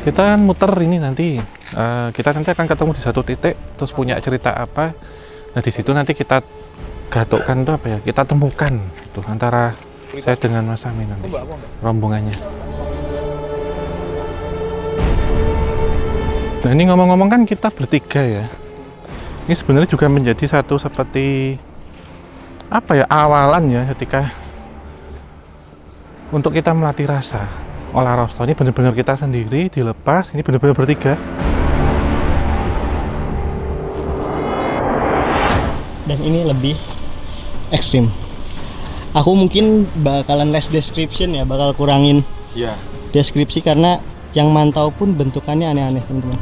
Kita kan muter ini nanti, kita nanti akan ketemu di satu titik, terus punya cerita apa. Nah di situ nanti kita gatukkan tuh apa ya? Kita temukan tuh antara saya dengan Mas Amin nanti rombongannya. Nah ini ngomong-ngomong kan kita bertiga ya. Ini sebenarnya juga menjadi satu seperti apa ya, awalan ya ketika untuk kita melatih rasa olah rosto. Ini benar-benar kita sendiri dilepas, ini benar-benar bertiga. Dan ini lebih ekstrim. Aku mungkin bakalan less description ya, bakal kurangin deskripsi karena yang mantau pun bentukannya aneh-aneh teman-teman.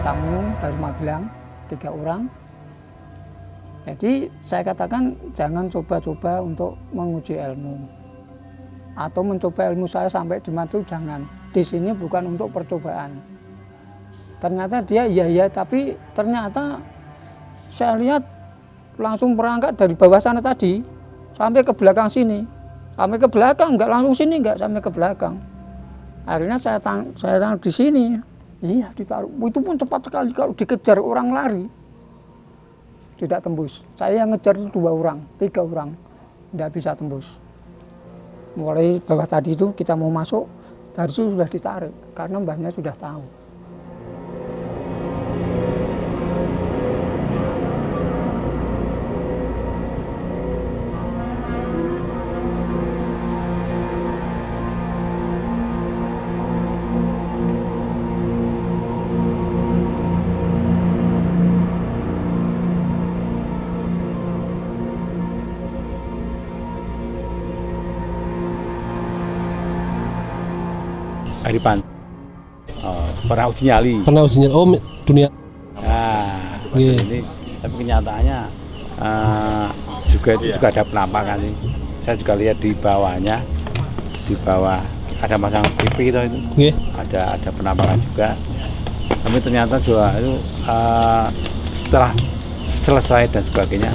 Tamu dari Magelang 3 orang. Jadi saya katakan jangan coba-coba untuk menguji ilmu atau mencoba ilmu saya sampai di Matu, jangan. Di sini bukan untuk percobaan. Ternyata dia iya tapi ternyata saya lihat langsung berangkat dari bawah sana tadi sampai ke belakang sini, sampai ke belakang, nggak langsung sini, nggak sampai ke belakang. Akhirnya saya taruh di sini. Iya, ditaruh. Itu pun cepat sekali, kalau dikejar orang lari tidak tembus. Saya yang ngejar itu 2 orang, 3 orang, tidak bisa tembus. Mulai bawah tadi itu kita mau masuk, dari situ sudah ditarik karena mbahnya sudah tahu. Aripan, pernah uji nyali. Pernah uji nyali, oh dunia. Nah, ini tapi kenyataannya juga ada penampakan sih. Saya juga lihat di bawahnya, di bawah ada pasang TV itu, ada penampakan juga. Tapi ternyata juga itu setelah selesai dan sebagainya,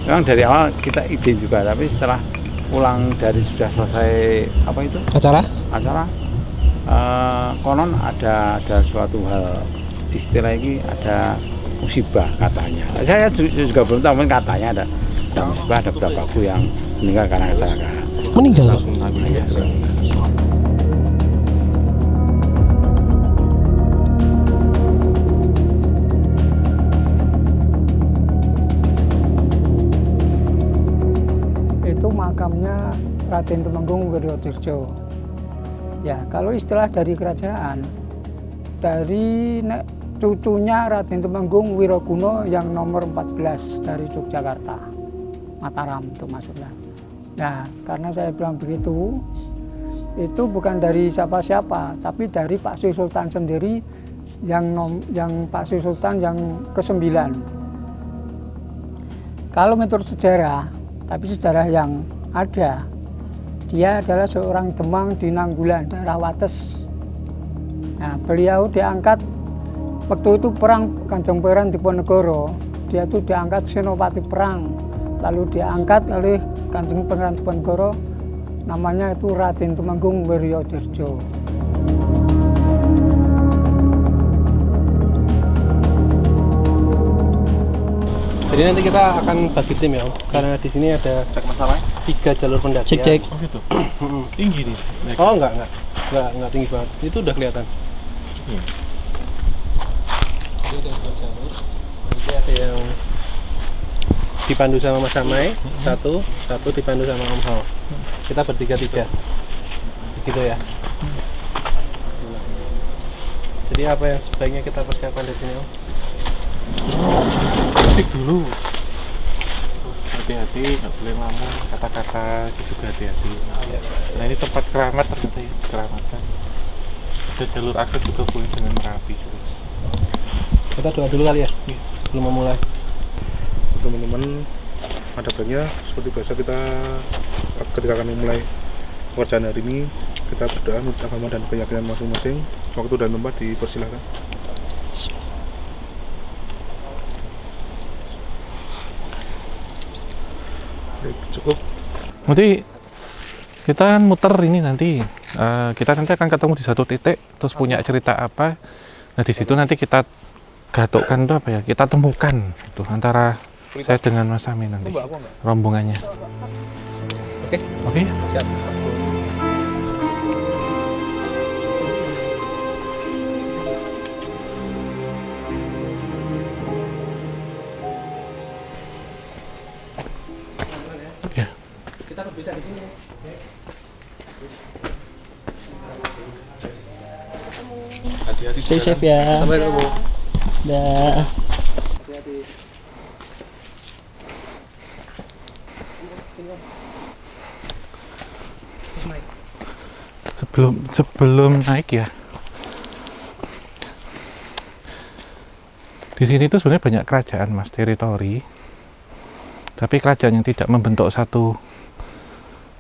memang dari awal kita izin juga, tapi setelah pulang dari sudah selesai apa itu acara. Konon ada suatu hal, istilah ini ada musibah katanya. Saya juga belum tahu, mungkin katanya ada musibah, ada beberapa aku yang meninggal karena kecelakaan. Meninggal? Itu makamnya Raden Temenggung Wiryodirjo. Ya, kalau istilah dari kerajaan, dari cucunya Raden Temenggung Wiroguno yang nomor 14 dari Yogyakarta, Mataram itu maksudnya. Nah, karena saya bilang begitu, itu bukan dari siapa-siapa, tapi dari Pak Sri Sultan sendiri yang Pak Sri Sultan yang ke-9. Kalau menurut sejarah, tapi sejarah yang ada, dia adalah seorang Demang di Nanggulan, daerah Wates. Nah, beliau diangkat waktu itu perang Kanjeng Pangeran Diponegoro. Dia itu diangkat senopati perang, lalu diangkat oleh Kanjeng Pangeran Diponegoro, namanya itu Raden Temenggung Wiryodirjo. Jadi nanti kita akan bagi tim ya, karena di sini ada Cek masalah 3 jalur pendakian. Cek. Oh gitu. Tinggi nih. Oh enggak tinggi banget. Itu udah kelihatan. Jadi ada 4 jalur. Nanti ada yang dipandu sama Mas Amai, satu dipandu sama Om Hao. Kita bertiga-tiga. Begitu ya. Jadi apa yang sebaiknya kita persiapkan di sini, Om? Musik dulu. Terus hati-hati, nggak boleh ngomong kata-kata gitu, juga hati-hati. Nah ini tempat keramat ternyata ya, keramatan. Ada jalur akses juga boleh dengan Merapi. Kita doa dulu kali ya, sebelum memulai. Teman-teman, ada baiknya seperti biasa kita ketika akan memulai pekerjaan hari ini, kita berdoa menurut agama dan keyakinan masing-masing. Waktu dan tempat dipersilakan. Oke, cukup. Nanti kita kan muter ini nanti, kita nanti akan ketemu di satu titik, terus punya cerita apa. Nah di situ nanti kita gatukkan tuh apa ya, kita temukan tuh antara saya dengan Mas Amin nanti rombongannya. Oke. Siap. Ya. Kita bisa di sini. Hati-hati. Stay safe ya. Sampai ketemu. Dah. Hati-hati. Sebelum naik ya, di sini tuh sebenarnya banyak kerajaan, Mas, teritori. Tapi kerajaan yang tidak membentuk satu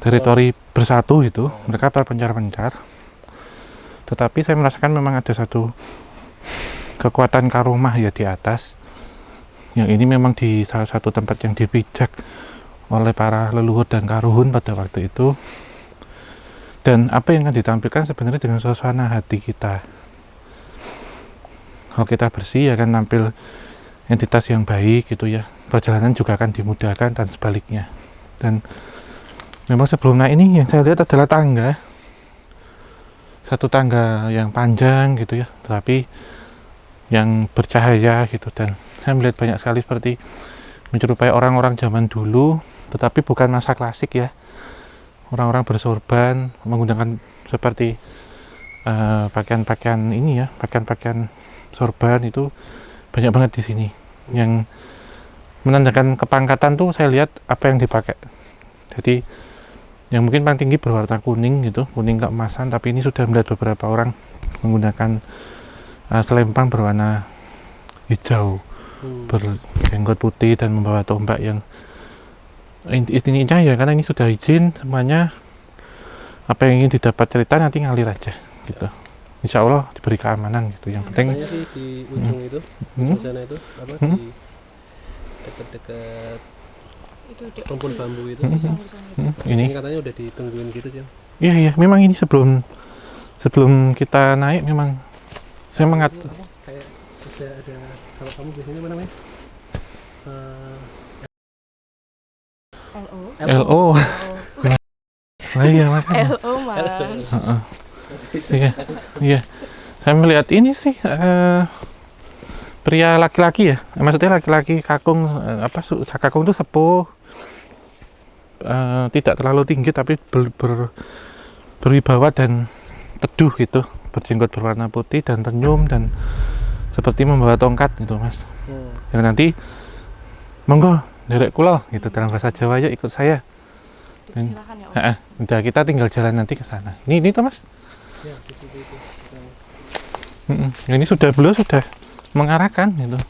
teritori bersatu itu, mereka berpencar-pencar. Tetapi saya merasakan memang ada satu kekuatan karomah ya di atas. Yang ini memang di salah satu tempat yang dipijak oleh para leluhur dan karuhun pada waktu itu. Dan apa yang akan ditampilkan sebenarnya dengan suasana hati kita. Kalau kita bersih akan tampil entitas yang baik gitu ya. Perjalanan juga akan dimudahkan dan sebaliknya. Dan memang sebelum naik ini yang saya lihat adalah tangga. Satu tangga yang panjang gitu ya, tapi yang bercahaya gitu. Dan saya melihat banyak sekali seperti menyerupai orang-orang zaman dulu, tetapi bukan masa klasik ya. Orang-orang bersorban menggunakan seperti pakaian-pakaian ini ya, pakaian-pakaian sorban itu banyak banget di sini. Yang menandakan kepangkatan tuh saya lihat apa yang dipakai. Jadi yang mungkin paling tinggi berwarna kuning gitu, kuning keemasan, tapi ini sudah melihat beberapa orang menggunakan selempang berwarna hijau, berjenggot putih dan membawa tombak yang intinya ya, karena ini sudah izin semuanya, apa yang ingin didapat cerita nanti ngalir aja gitu. Insya Allah diberi keamanan gitu. Yang penting sih di ujung itu, sana itu apa di dekat-dekat rumpun bambu itu. ini Katanya udah ditungguin gitu sih. iya memang ini sebelum kita naik memang saya mengatur Kayak ada kalau kamu biasanya apa namanya? LO. Nah, iya makanya. LO mas. Iya. Saya melihat ini sih pria laki-laki ya. Maksudnya laki-laki kakung kakung itu sepuh. Tidak terlalu tinggi tapi berwibawa dan teduh gitu. Berjenggot berwarna putih dan tenyum dan seperti membawa tongkat gitu, Mas. Yang nanti monggo derek kula gitu dalam bahasa Jawa ya, ikut saya. Dan, Silakan ya Om. udah kita tinggal jalan nanti ke sana. Ini tuh Mas. Ya, itu. Ini beliau sudah mengarahkan gitu.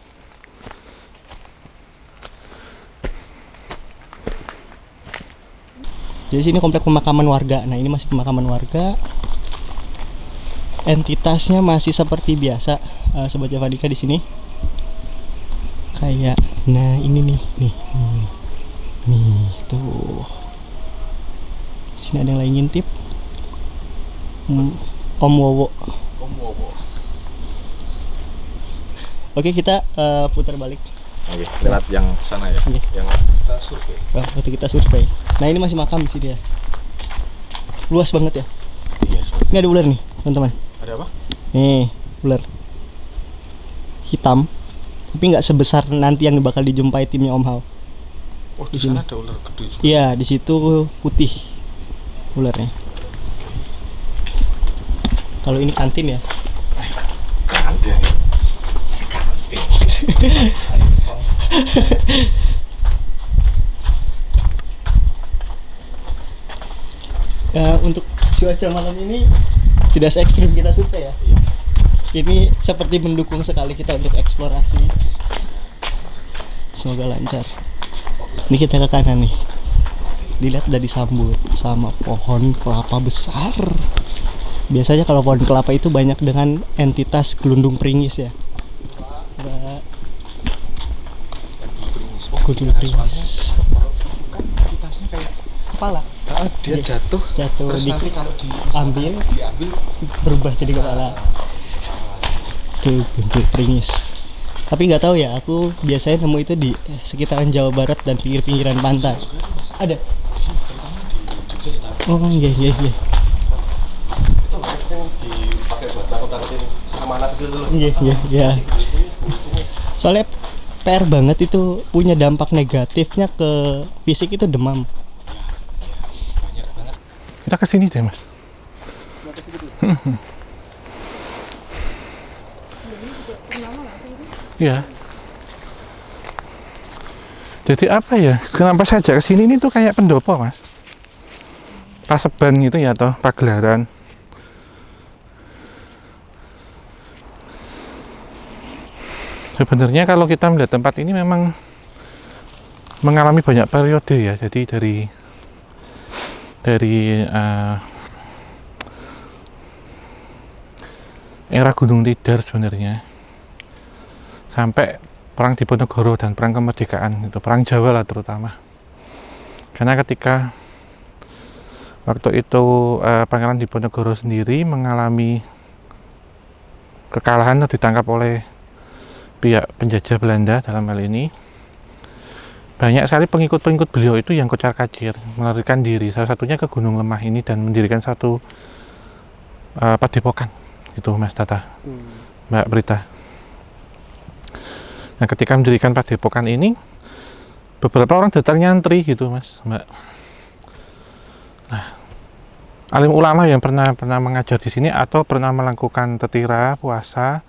Jadi sini komplek pemakaman warga. Nah, ini masih pemakaman warga. Entitasnya masih seperti biasa, Sobat Javadika di sini. Kayak, nah ini nih tuh. Sini ada yang lagi ngintip. Om Wowo. Oke, kita putar balik. Oke, lewat yang sana ya. Oke. Yang kita survei. Waktu kita survei. Nah, ini masih makam di sini ya. Luas banget ya. Iya, seperti. Ini ada ular nih, teman-teman. Ada apa? Nih, ular hitam, tapi nggak sebesar nanti yang bakal dijumpai timnya Om Hao. Oh, Di di sana sini. ada ular gede juga. Iya, di situ putih ularnya. Kalau ini kantin ya. Untuk cuaca malam ini tidak se ekstrim kita suka ya. Ini seperti mendukung sekali kita untuk eksplorasi. Semoga lancar. Ini kita ke kanan nih. Dilihat udah disambut sama pohon kelapa besar. Biasanya kalau pohon kelapa itu banyak dengan entitas gelundung pringis ya. Ada gelundung pringis. Entitasnya kayak Kepala dia jatuh terus di nanti kalau ambil diambil berubah jadi kepala. Tuh gelundung pringis. Tapi nggak tahu ya, aku biasanya nemu itu di sekitaran Jawa Barat dan pinggir-pinggiran pantai. Ada. Oh iya iya iya. itu yang dipakai buat takut-takutin sama anak kecil dulu. Iya iya iya. Soalnya PR banget itu punya dampak negatifnya ke fisik itu demam. Banyak banget. Kita ke sini deh, Mas. Iya. Jadi apa ya? Kenapa saya ajak ke sini ini tuh kayak pendopo, Mas. Paseban gitu ya toh, pagelaran. Sebenarnya kalau kita melihat tempat ini memang mengalami banyak periode ya. Jadi dari era Gunung Tidar sebenarnya sampai perang Diponegoro dan perang kemerdekaan, itu perang Jawa lah terutama. Karena ketika waktu itu Pangeran Diponegoro sendiri mengalami kekalahan atau ditangkap oleh pihak penjajah Belanda dalam hal ini, banyak sekali pengikut-pengikut beliau itu yang kocar-kacir melarikan diri, salah satunya ke Gunung Lemah ini dan mendirikan satu padepokan itu, Mas Tata, Mbak Prita. Nah, ketika mendirikan padepokan ini, beberapa orang datang nyantri gitu, Mas, Mbak. Nah, alim ulama yang pernah mengajar di sini atau pernah melakukan tetira, puasa,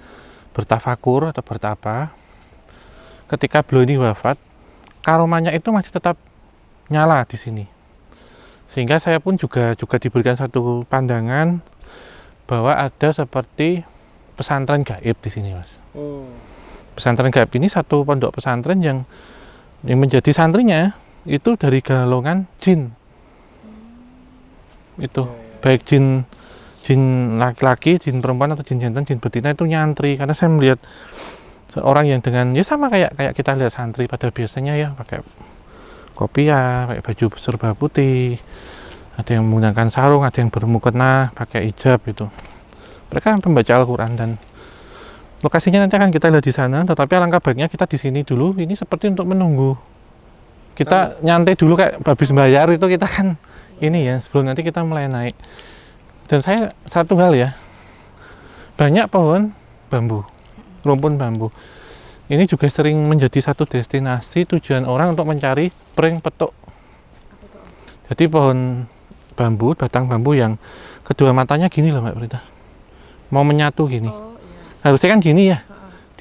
bertafakur atau bertapa, ketika beliau ini wafat, karomanya itu masih tetap nyala di sini. Sehingga saya pun juga diberikan satu pandangan bahwa ada seperti pesantren gaib di sini, Mas. Pesantren gaib ini satu pondok pesantren yang menjadi santrinya itu dari golongan jin. Itu baik jin laki-laki, jin perempuan atau jin jantan, jin betina itu nyantri. Karena saya melihat seorang yang dengan ya sama kayak kita lihat santri pada biasanya ya, pakai kopiah, pakai baju serba putih, ada yang menggunakan sarung, ada yang bermukena, pakai hijab itu. Mereka pembaca Al-Quran dan lokasinya nanti akan kita lihat di sana. Tetapi alangkah baiknya kita di sini dulu. Ini seperti untuk menunggu kita nyantai dulu kayak habis bayar itu kita kan ini ya sebelum nanti kita mulai naik. Dan saya satu hal ya, banyak pohon bambu, rumpun bambu. Ini juga sering menjadi satu destinasi tujuan orang untuk mencari pring petuk. Jadi pohon bambu, batang bambu yang kedua matanya gini loh, Mbak Prita. Mau menyatu gini. Oh, iya. Harusnya kan gini ya.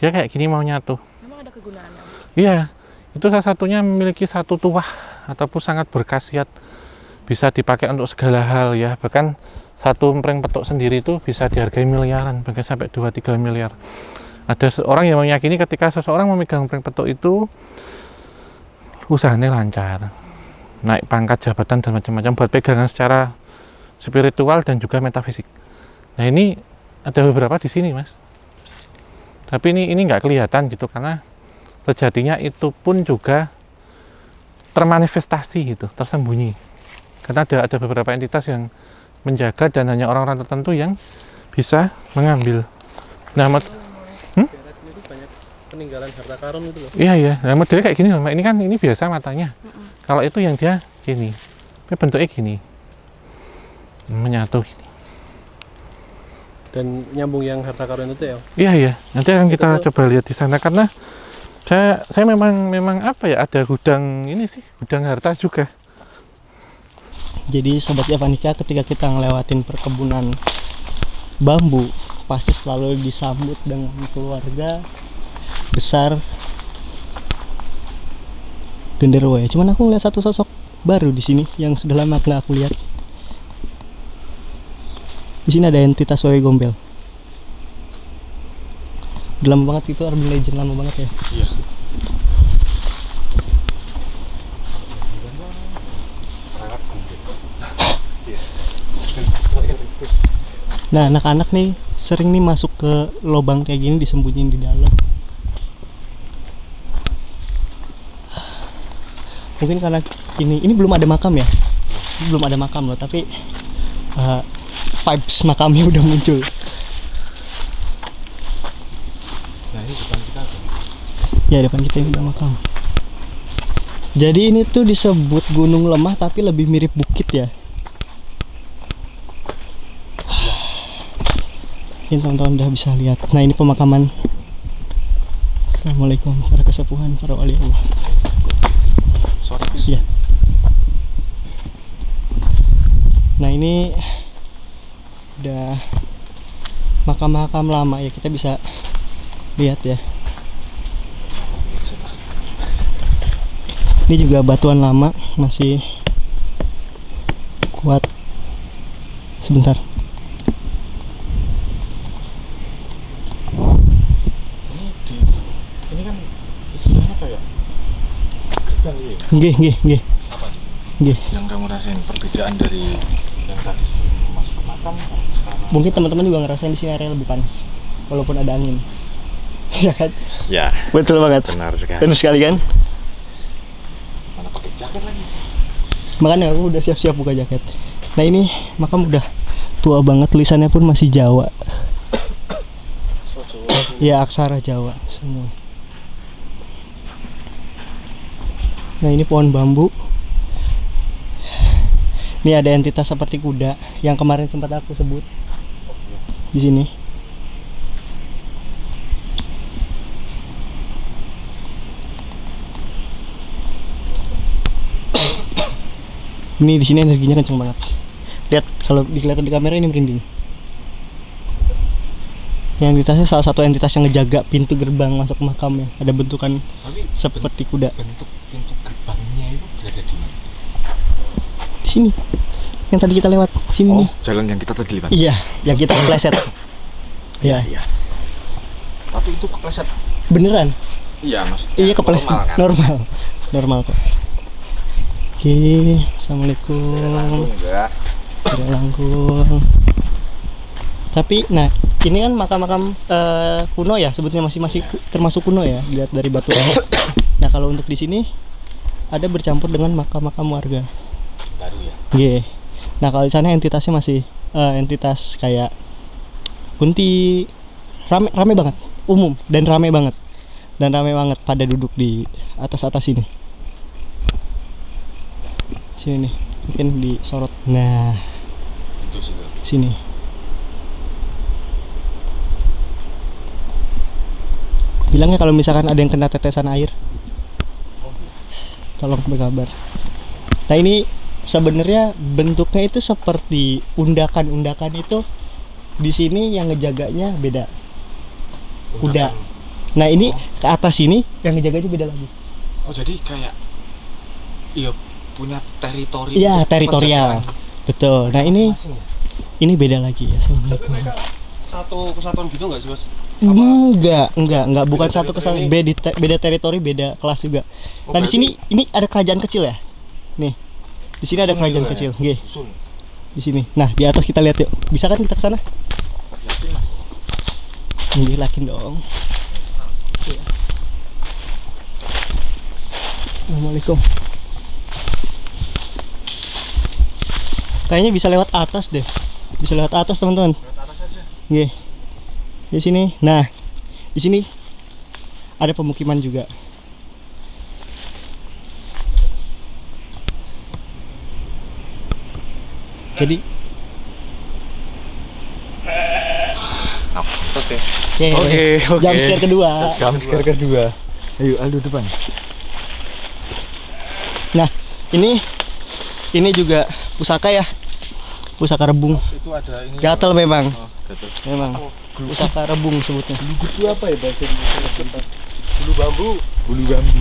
Dia kayak gini mau nyatu. Memang ada kegunaannya? Iya, itu salah satunya memiliki satu tuah ataupun sangat berkhasiat. Bisa dipakai untuk segala hal ya. Bahkan satu empring petuk sendiri itu bisa dihargai miliaran, bahkan sampai 2-3 miliar. Ada seorang yang meyakini ketika seseorang memegang empring petuk itu usahanya lancar, naik pangkat jabatan dan macam-macam, buat pegangan secara spiritual dan juga metafisik. Nah, ini ada beberapa di sini, Mas. Tapi ini nggak kelihatan gitu karena sejatinya itu pun juga termanifestasi gitu, tersembunyi. Karena ada beberapa entitas yang menjaga dan hanya orang-orang tertentu yang bisa mengambil. Nah, Daerah sini tuh banyak peninggalan harta karun itu loh. iya. Nah, modelnya kayak gini loh, Mbak. Ini kan ini biasa matanya. Kalau itu yang dia gini, tapi bentuknya gini, menyatu gini. Dan nyambung yang harta karun itu ya. Iya. Nanti akan kita coba lihat di sana karena Saya memang apa ya, ada gudang ini sih, gudang harta juga. Jadi Sobat Javanica, ketika kita ngelewatin perkebunan bambu, pasti selalu disambut dengan keluarga besar genderuwo ya. Cuman aku ngeliat satu sosok baru di sini yang sudah lama nggak aku lihat. Di sini ada entitas wewe gombel. Lama banget, itu urban legend lama banget ya. Iya. Nah, anak-anak nih sering nih masuk ke lubang kayak gini, disembunyiin di dalam. Mungkin karena ini belum ada makam ya. Belum ada makam loh, tapi vibes makamnya udah muncul. Nah, ini depan kita ada. Ya, depan kita ini udah makam. Jadi ini tuh disebut gunung lemah tapi lebih mirip bukit ya. Ini teman-teman udah bisa lihat. Nah, ini pemakaman. Assalamualaikum para kesepuhan, para wali Allah. Iya. Nah, ini udah makam-makam lama ya, kita bisa lihat ya. Ini juga batuan lama, masih kuat. Sebentar. Ini kan istilahnya kayak gerbang ya. Nggih. Apa? Nggih. Yang kamu rasain perbedaan dari yang tadi masuk ke makam sekarang? Mungkin teman-teman juga ngerasain di sini area lebih panas, walaupun ada angin. Ya kan? Ya, Betul banget. benar sekali. Benar sekali kan? Mana pakai jaket lagi? Makanya aku udah siap-siap buka jaket. Nah, ini makam udah tua banget, tulisannya pun masih Jawa. Ya, aksara Jawa semua. Nah, ini pohon bambu. Ini ada entitas seperti kuda yang kemarin sempat aku sebut di sini. Ini di sini energinya kenceng banget. Lihat, kalau dilihat di kamera ini merinding. Yang entitasnya salah satu entitas yang ngejaga pintu gerbang masuk ke makamnya. Ada bentukan seperti kuda. Bentuk pintu gerbangnya itu berada di mana? Di sini. Yang tadi kita lewat sini nih. Jalan yang kita tadi lewat. Iya, yang kita kepleset. Iya. Iya. Tapi itu kepleset. Beneran? Iya, maksudnya. Iya, kepleset. Normal kan? Normal kok. Oke, assalamualaikum. Enggak. Tidak langkung. Tapi, nah, ini kan makam-makam kuno ya, sebetulnya masih termasuk kuno ya, dilihat dari batu. Nah, kalau untuk di sini ada bercampur dengan makam-makam warga. Baru ya. Iya. Nah, kalau di sana entitasnya masih entitas kayak kunti, rame banget, umum dan rame banget pada duduk di atas ini. Sini nih, mungkin disorot. Nah, Itu sih. sini. Bilangnya kalau misalkan ada yang kena tetesan air, tolong berkabar. Nah, ini sebenarnya bentuknya itu seperti undakan itu. Di sini yang ngejaganya beda. Kuda. Nah, ini ke atas ini yang ngejaganya beda lagi. Oh, jadi kayak iya punya teritori. Iya, untuk teritorial. penjagaan Betul. Nah, masing-masing ya? ini beda lagi ya. Assalamualaikum. Satu kesatuan gitu nggak sih, Mas? Enggak, bukan Beda satu kesalahan, beda teritori, beda kelas juga. Oh, Nah, di berarti- sini ini ada kerajaan kecil ya. Nih. Di sini ada Sun kerajaan juga kecil. ya? Nggih, Sun. di sini. Nah, di atas kita lihat yuk. Bisa kan kita ke sana? Yakin, Mas? Nggih, yakin dong. Iya. Assalamualaikum. Kayaknya bisa lewat atas deh. Bisa lewat atas, teman-teman. Lewat atas aja. Nggih. Di sini. Nah, di sini ada pemukiman juga. Jadi, Oke. jam scare kedua. Jam scare kedua. Ayo Aldo depan. Nah, ini juga pusaka ya. Pusaka rebung. Itu ada ini. Gatel memang. Oh, gatel. Memang. Pusaka rebung sebutnya. Itu apa ya bahasa Indonesia? Bulu bambu. Bulu bambu.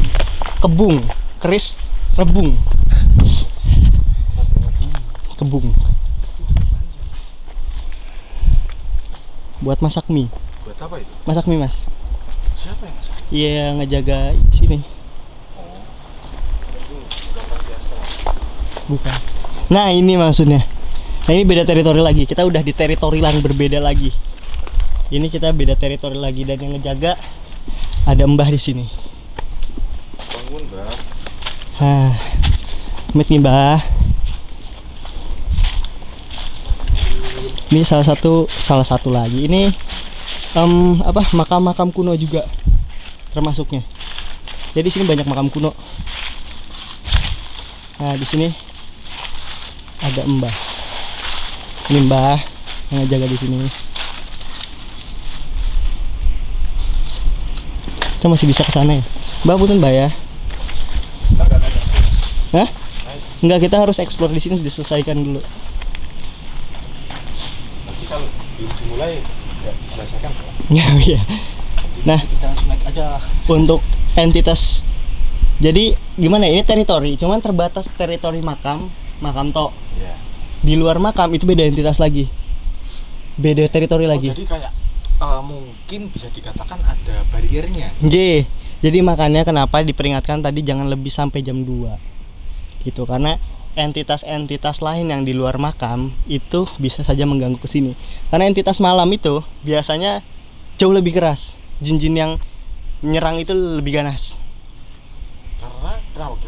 Kebung, keris, rebung. Kebung. Buat masak mie. Buat apa itu? Masak mie, Mas. Siapa yang masak? Iya, ngejaga sini. Bukan. Nah, ini maksudnya. Nah, ini beda teritori lagi. Kita udah di teritori yang berbeda lagi. Ini kita beda teritori lagi dan yang ngejaga ada mbah di sini. Bangun, Mbak. Nah, amit nih, Mbah. Ini salah satu lagi. Ini makam-makam kuno juga termasuknya. Jadi sini banyak makam kuno. Nah, di sini ada mbah. Ini mbah yang jaga di sini. Kita masih bisa ke sana ya. Mbak, punten Mbak ya. Hah? Enggak, kita harus explore di sini, diselesaikan dulu. Nanti kalau dimulai nggak diselesaikan. Iya. Nah, Kita langsung naik aja. untuk entitas, jadi gimana ya, ini teritori, cuman terbatas teritori makam tok. Iya. Di luar makam itu beda entitas lagi, beda teritori lagi. Jadi kayak mungkin bisa dikatakan ada bariernya. Oke, jadi makanya kenapa diperingatkan tadi jangan lebih sampai jam 2 gitu, karena entitas-entitas lain yang di luar makam itu bisa saja mengganggu ke sini. Karena entitas malam itu biasanya jauh lebih keras, jin-jin yang menyerang itu lebih ganas. Karena kenapa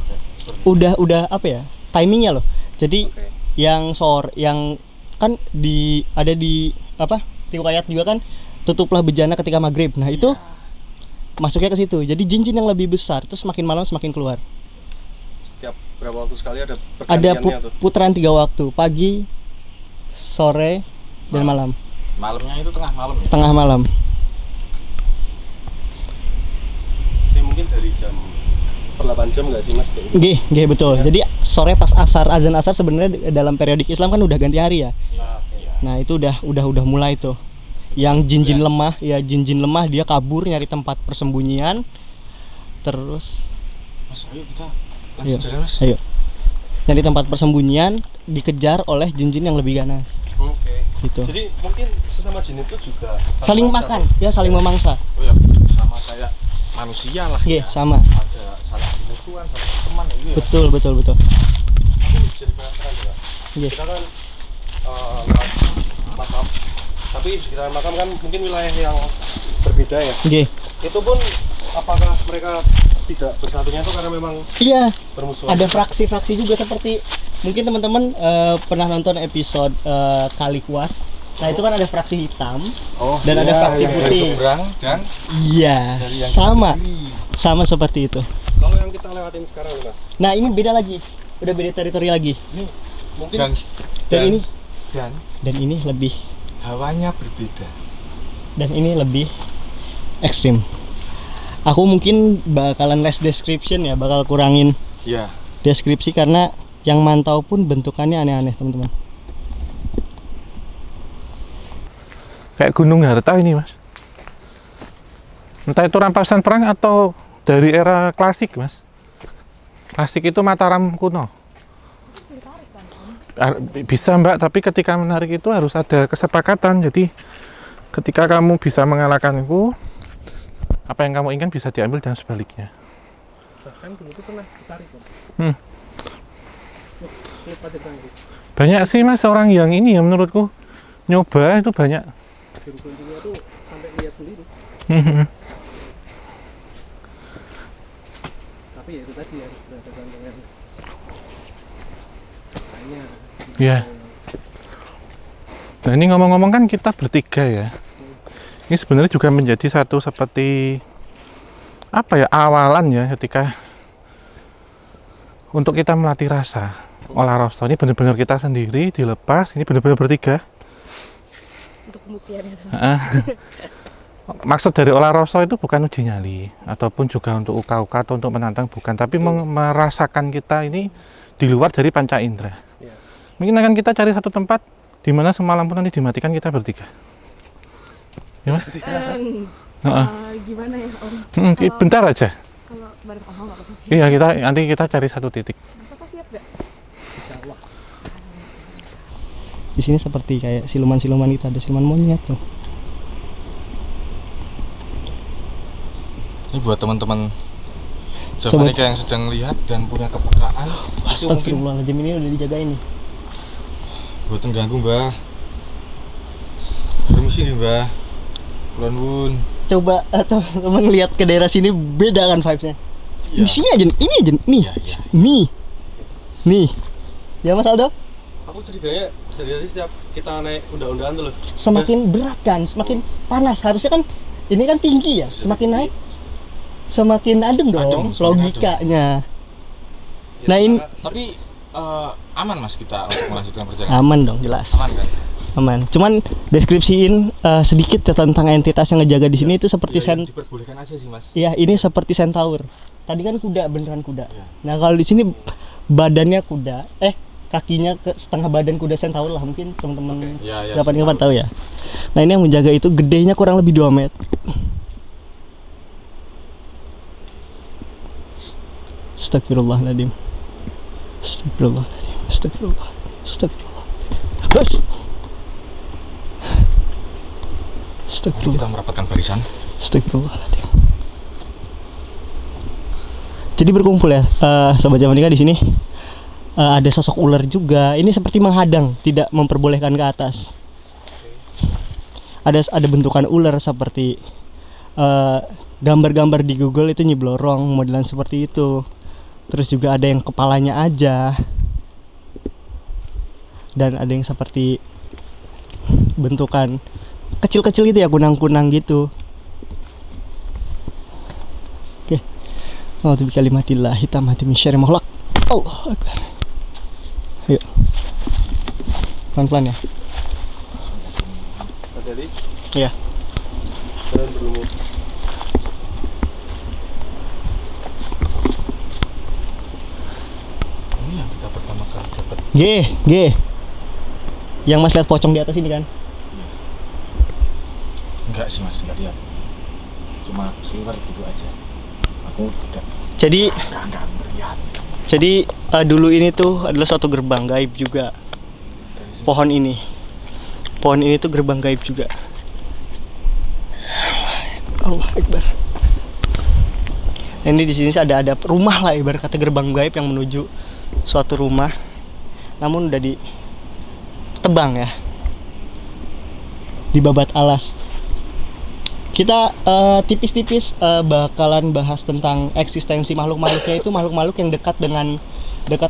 kayak seperti itu? Udah apa ya, timingnya loh. Jadi Oke. yang yang kan ada di apa, riwayat juga kan, tutuplah bejana ketika maghrib. Nah itu masuknya ke situ. Jadi jin-jin yang lebih besar itu semakin malam semakin keluar. Setiap berapa waktu sekali ada Ada pergantiannya tuh. putaran 3 waktu, pagi, sore, dan malam. Malamnya itu tengah malam ya. Tengah malam. Saya mungkin dari jam per 8 jam nggak sih Mas? Kayak gitu? Nggih, betul. Jadi sore pas azan asar sebenarnya dalam periodik Islam kan udah ganti hari ya. Iya. Nah itu udah mulai tuh. Yang jin-jin lemah, ya jin-jin lemah dia kabur nyari tempat persembunyian. Terus Mas, ayo kita Ayo. lanjut jalan Mas. Ayo. Nyari tempat persembunyian, dikejar oleh jin-jin yang lebih ganas. Oke. Gitu. Jadi mungkin sesama jin itu juga Saling makan, ya saling memangsa. Oh ya, sama kayak manusia lah. Iya, Ya. sama. Ada saling musuhan, saling teman gitu ya. Betul. Aku jadi penasaran juga. Iya. Kita kan lewat makam, tapi di sekitar makam kan mungkin wilayah yang berbeda ya. Nggih. Itu pun apakah mereka tidak bersatunya itu karena memang Iya, bermusuhan? ada fraksi-fraksi juga, seperti mungkin teman-teman pernah nonton episode Kalikuas. Nah, itu kan ada fraksi hitam dan ada fraksi putih. Seberang dan Iya, dari yang sama. kiri. Sama seperti itu. Kalau yang kita lewatin sekarang nih, Mas, Nah, ini beda lagi. Udah beda teritori lagi. ini mungkin Dan ini lebih hawanya berbeda. dan ini lebih ekstrim. Aku mungkin bakalan less description ya, bakal kurangin Iya. deskripsi karena yang mantau pun bentukannya aneh-aneh, teman-teman. Kayak Gunung Harta ini, Mas. Entah itu rampasan perang atau dari era klasik, Mas. Klasik itu Mataram kuno. Bisa, Mbak, tapi ketika menarik itu harus ada kesepakatan. Jadi ketika kamu bisa mengalahkanku, apa yang kamu inginkan bisa diambil dan sebaliknya. Bahkan dulu itu pernah ditarik kok. Lupa ditangkap. Banyak sih, Mas, orang yang ini ya, menurutku nyoba itu banyak. Guru-gurunya tuh sampai lihat sendiri. Tapi ya itu tadi harus berhadapan dengan tanya. Ya. Nah, ini ngomong-ngomong kan kita bertiga ya. Ini sebenarnya juga menjadi satu seperti apa ya, awalan ya, ketika untuk kita melatih rasa olah rosto. Ini benar-benar kita sendiri dilepas, ini benar-benar bertiga. Untuk pembuktian itu. maksud dari olah rasa itu bukan uji nyali ataupun juga untuk uka-uka atau untuk menantang, bukan, tapi merasakan kita ini di luar dari panca indera. Mungkin akan kita cari satu tempat di mana semua lampu nanti dimatikan, kita bertiga. Ya, Mas? Gimana ya Om? Bentar aja. Kalau bareng Om nggak apa-apa sih. Iya, nanti kita cari satu titik. Mas Eko siap nggak? Di sini seperti kayak siluman-siluman itu, ada siluman monyet tuh. Ini buat teman-teman Sobat. Javanica yang sedang lihat dan punya kepekaan. Itu mungkin Astagfirullahaladzim, ini udah dijagain nih. buat mengganggu Mbah. Permisi nih Mbah. Kulon Wun. Coba teman-teman lihat ke daerah sini, beda kan vibesnya. Iya. Di sini aja, ini aja, nih, nih, ya Mas Aldo. Aku jadi kayak dari setiap kita naik unda-undaan tuh loh. Semakin berat kan, semakin panas. Harusnya kan ini kan tinggi ya, semakin naik semakin adem dong, semakin logikanya. Nah ini Tapi aman Mas kita untuk melanjutkan perjalanan. aman dong, jelas. Aman kan? Aman. Cuman deskripsiin sedikit ya tentang entitas yang ngejaga di sini itu seperti Diperbolehkan aja sih Mas. Iya, ini seperti centaur. Tadi kan kuda, beneran kuda. Nah, kalau di sini badannya kuda, kakinya setengah badan kuda centaur lah, mungkin teman-teman kapan-kapan tahu ya. Nah, ini yang menjaga itu gedenya kurang lebih 2 meter. Astagfirullahaladzim. Astagfirullahaladzim. Astagfirullah. Astagfirullah. Bos. Astagfirullah. Kita merapatkan barisan. Astagfirullahaladzim. Jadi berkumpul ya, Sobat Javanica di sini. Ada sosok ular juga. Ini seperti menghadang, tidak memperbolehkan ke atas. Ada bentukan ular seperti gambar-gambar di Google itu nyiblorong, modelan seperti itu. Terus juga ada yang kepalanya aja. Dan ada yang seperti bentukan kecil-kecil gitu ya, kunang-kunang gitu. Oke. A'udzu bikalimatillah hitamati min syarri makhluk. Allahu akbar. Ayo. Pelan-pelan ya. Jadi Iya. jalan berumur. Ini yang kita pertama kali dapat. G. Yang Mas lihat pocong di atas ini kan? Enggak sih Mas, enggak lihat. Cuma sliver gitu aja. Aku tidak. Jadi dulu ini tuh adalah suatu gerbang gaib juga. Pohon ini tuh gerbang gaib juga. Allah Akbar. Ini di sini ada rumah lah, ibarat kata gerbang gaib yang menuju suatu rumah. Namun udah ditebang ya, dibabat alas. Kita tipis-tipis bakalan bahas tentang eksistensi makhluk-makhluknya, itu makhluk-makhluk yang dekat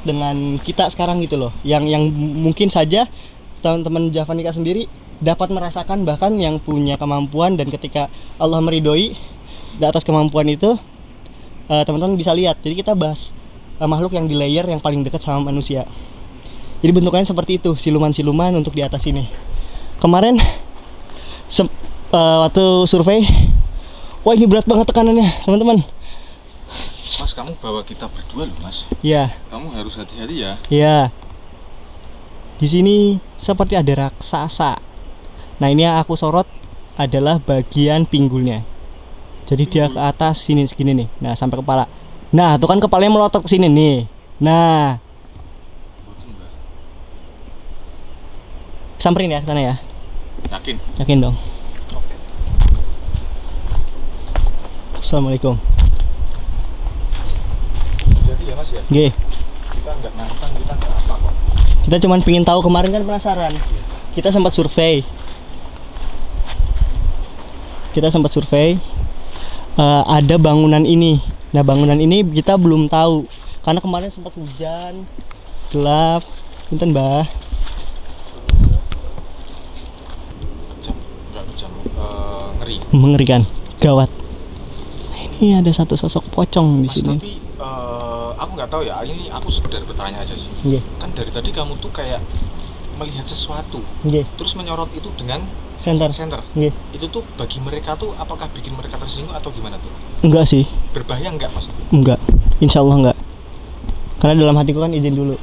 dengan kita sekarang gitu loh. Yang mungkin saja teman-teman Javanica sendiri dapat merasakan, bahkan yang punya kemampuan, dan ketika Allah meridhoi di atas kemampuan itu, teman-teman bisa lihat. Jadi kita bahas makhluk yang di layer yang paling dekat sama manusia. Jadi bentukannya seperti itu, siluman-siluman untuk di atas ini. Kemarin waktu survei, wah ini berat banget tekanannya teman-teman. Mas, kamu bawa kita berdua loh Mas. Iya. Kamu harus hati-hati ya. Iya. Di sini seperti ada raksasa. Nah, ini yang aku sorot adalah bagian pinggulnya. Jadi dia ke atas sini segini nih. Nah, sampai kepala. Nah, tuh kan kepalanya melotot ke sini nih. Nah. Samperin ya ke sana ya. Yakin? Yakin dong. Assalamualaikum. Jadi ya Mas ya. G. Kita nggak nantang, kita nggak apa kok. Kita cuman pingin tahu, kemarin kan penasaran. Kita sempat survei. Ada bangunan ini. Nah, bangunan ini kita belum tahu karena kemarin sempat hujan, gelap. Punten, Mbah. Kejam, ngeri. Mengerikan, gawat. Nah, ini ada satu sosok pocong di Mas, sini. tapi aku nggak tahu ya. Ini aku sekedar bertanya aja sih. Nggih. Kan dari tadi kamu tuh kayak melihat sesuatu, Nggih. terus menyorot itu dengan Center. Nggih. Itu tuh bagi mereka tuh apakah bikin mereka tersinggung atau gimana tuh? Enggak sih. Berbahaya enggak Mas? Enggak. Insya Allah enggak. Karena dalam hatiku kan izin dulu.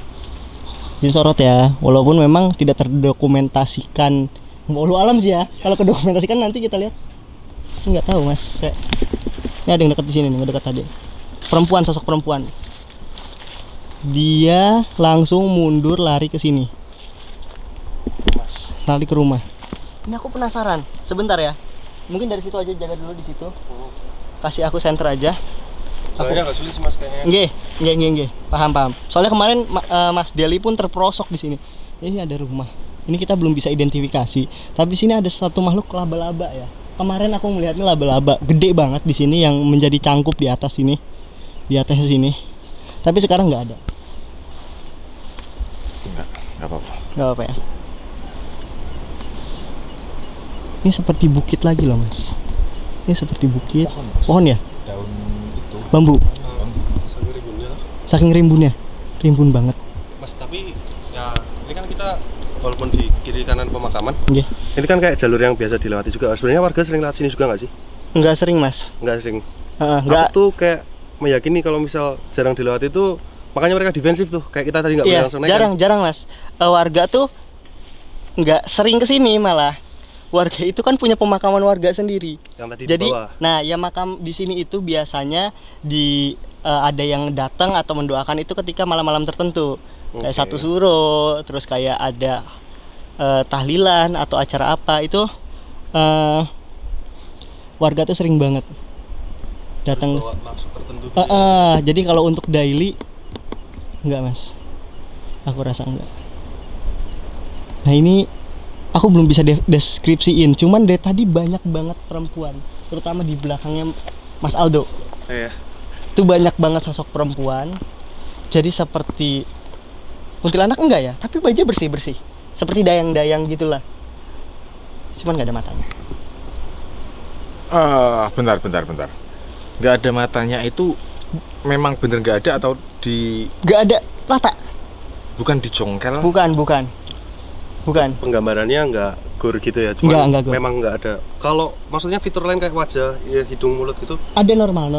Izin sorot ya. Walaupun memang tidak terdokumentasikan. Wallahu alam sih ya. Kalau kedokumentasikan nanti kita lihat. Enggak tahu Mas. Ini ada yang dekat di sini nih, dekat tadi. Perempuan, sosok perempuan. Dia langsung mundur lari ke sini. Lari ke rumah. Ini aku penasaran. Sebentar ya. Mungkin dari situ aja, jaga dulu di situ. Kasih aku center aja. Soalnya nggak sulit sih Mas kayaknya. Nggih. Paham. Soalnya kemarin Mas Deli pun terperosok di sini. Ini ada rumah. Ini kita belum bisa identifikasi. Tapi sini ada satu makhluk laba-laba ya. Kemarin aku melihatnya laba-laba gede banget di sini yang menjadi cangkup di atas sini. Di atasnya sini. Tapi sekarang nggak ada. Enggak apa-apa. Nggak apa ya. Ini seperti bukit lagi loh Mas. Ini seperti bukit. Pohon ya? Daun itu. Bambu. Saking rimbunnya. Rimbun banget. Mas, tapi ya ini kan kita walaupun di kiri kanan pemakaman, Nggih. ini kan kayak jalur yang biasa dilewati juga. Sebenarnya warga sering lewat sini juga nggak sih? Enggak sering Mas. Nggak sering. Enggak. Aku tuh kayak meyakini kalau misal jarang dilewati itu makanya mereka defensif tuh. Kayak kita tadi nggak boleh Iya, langsung naik. kan? jarang Mas. Warga tuh nggak sering kesini malah. Warga itu kan punya pemakaman warga sendiri. Yang tadi Jadi, di bawah. nah yang makam di sini itu biasanya ada yang datang atau mendoakan itu ketika malam-malam tertentu. Kayak Oke. satu suro, terus kayak ada tahlilan atau acara apa itu warga tuh sering banget datang. Bawa maksud tertentu. Jadi kalau untuk daily enggak Mas, aku rasa enggak. Nah ini aku belum bisa deskripsiin, cuman dari tadi banyak banget perempuan, terutama di belakangnya Mas Aldo. Iya. Itu banyak banget sosok perempuan. Jadi seperti kuntilanak enggak ya, tapi baju bersih-bersih. Seperti dayang-dayang gitulah. Cuman nggak ada matanya. Bentar. Nggak ada matanya itu memang bener nggak ada atau Nggak ada mata. bukan dicongkel? Bukan. Penggambarannya nggak gor gitu ya, cuma Nggak gor. memang nggak ada. Kalau maksudnya fitur lain kayak wajah, ya, hidung, mulut gitu, Ada normal.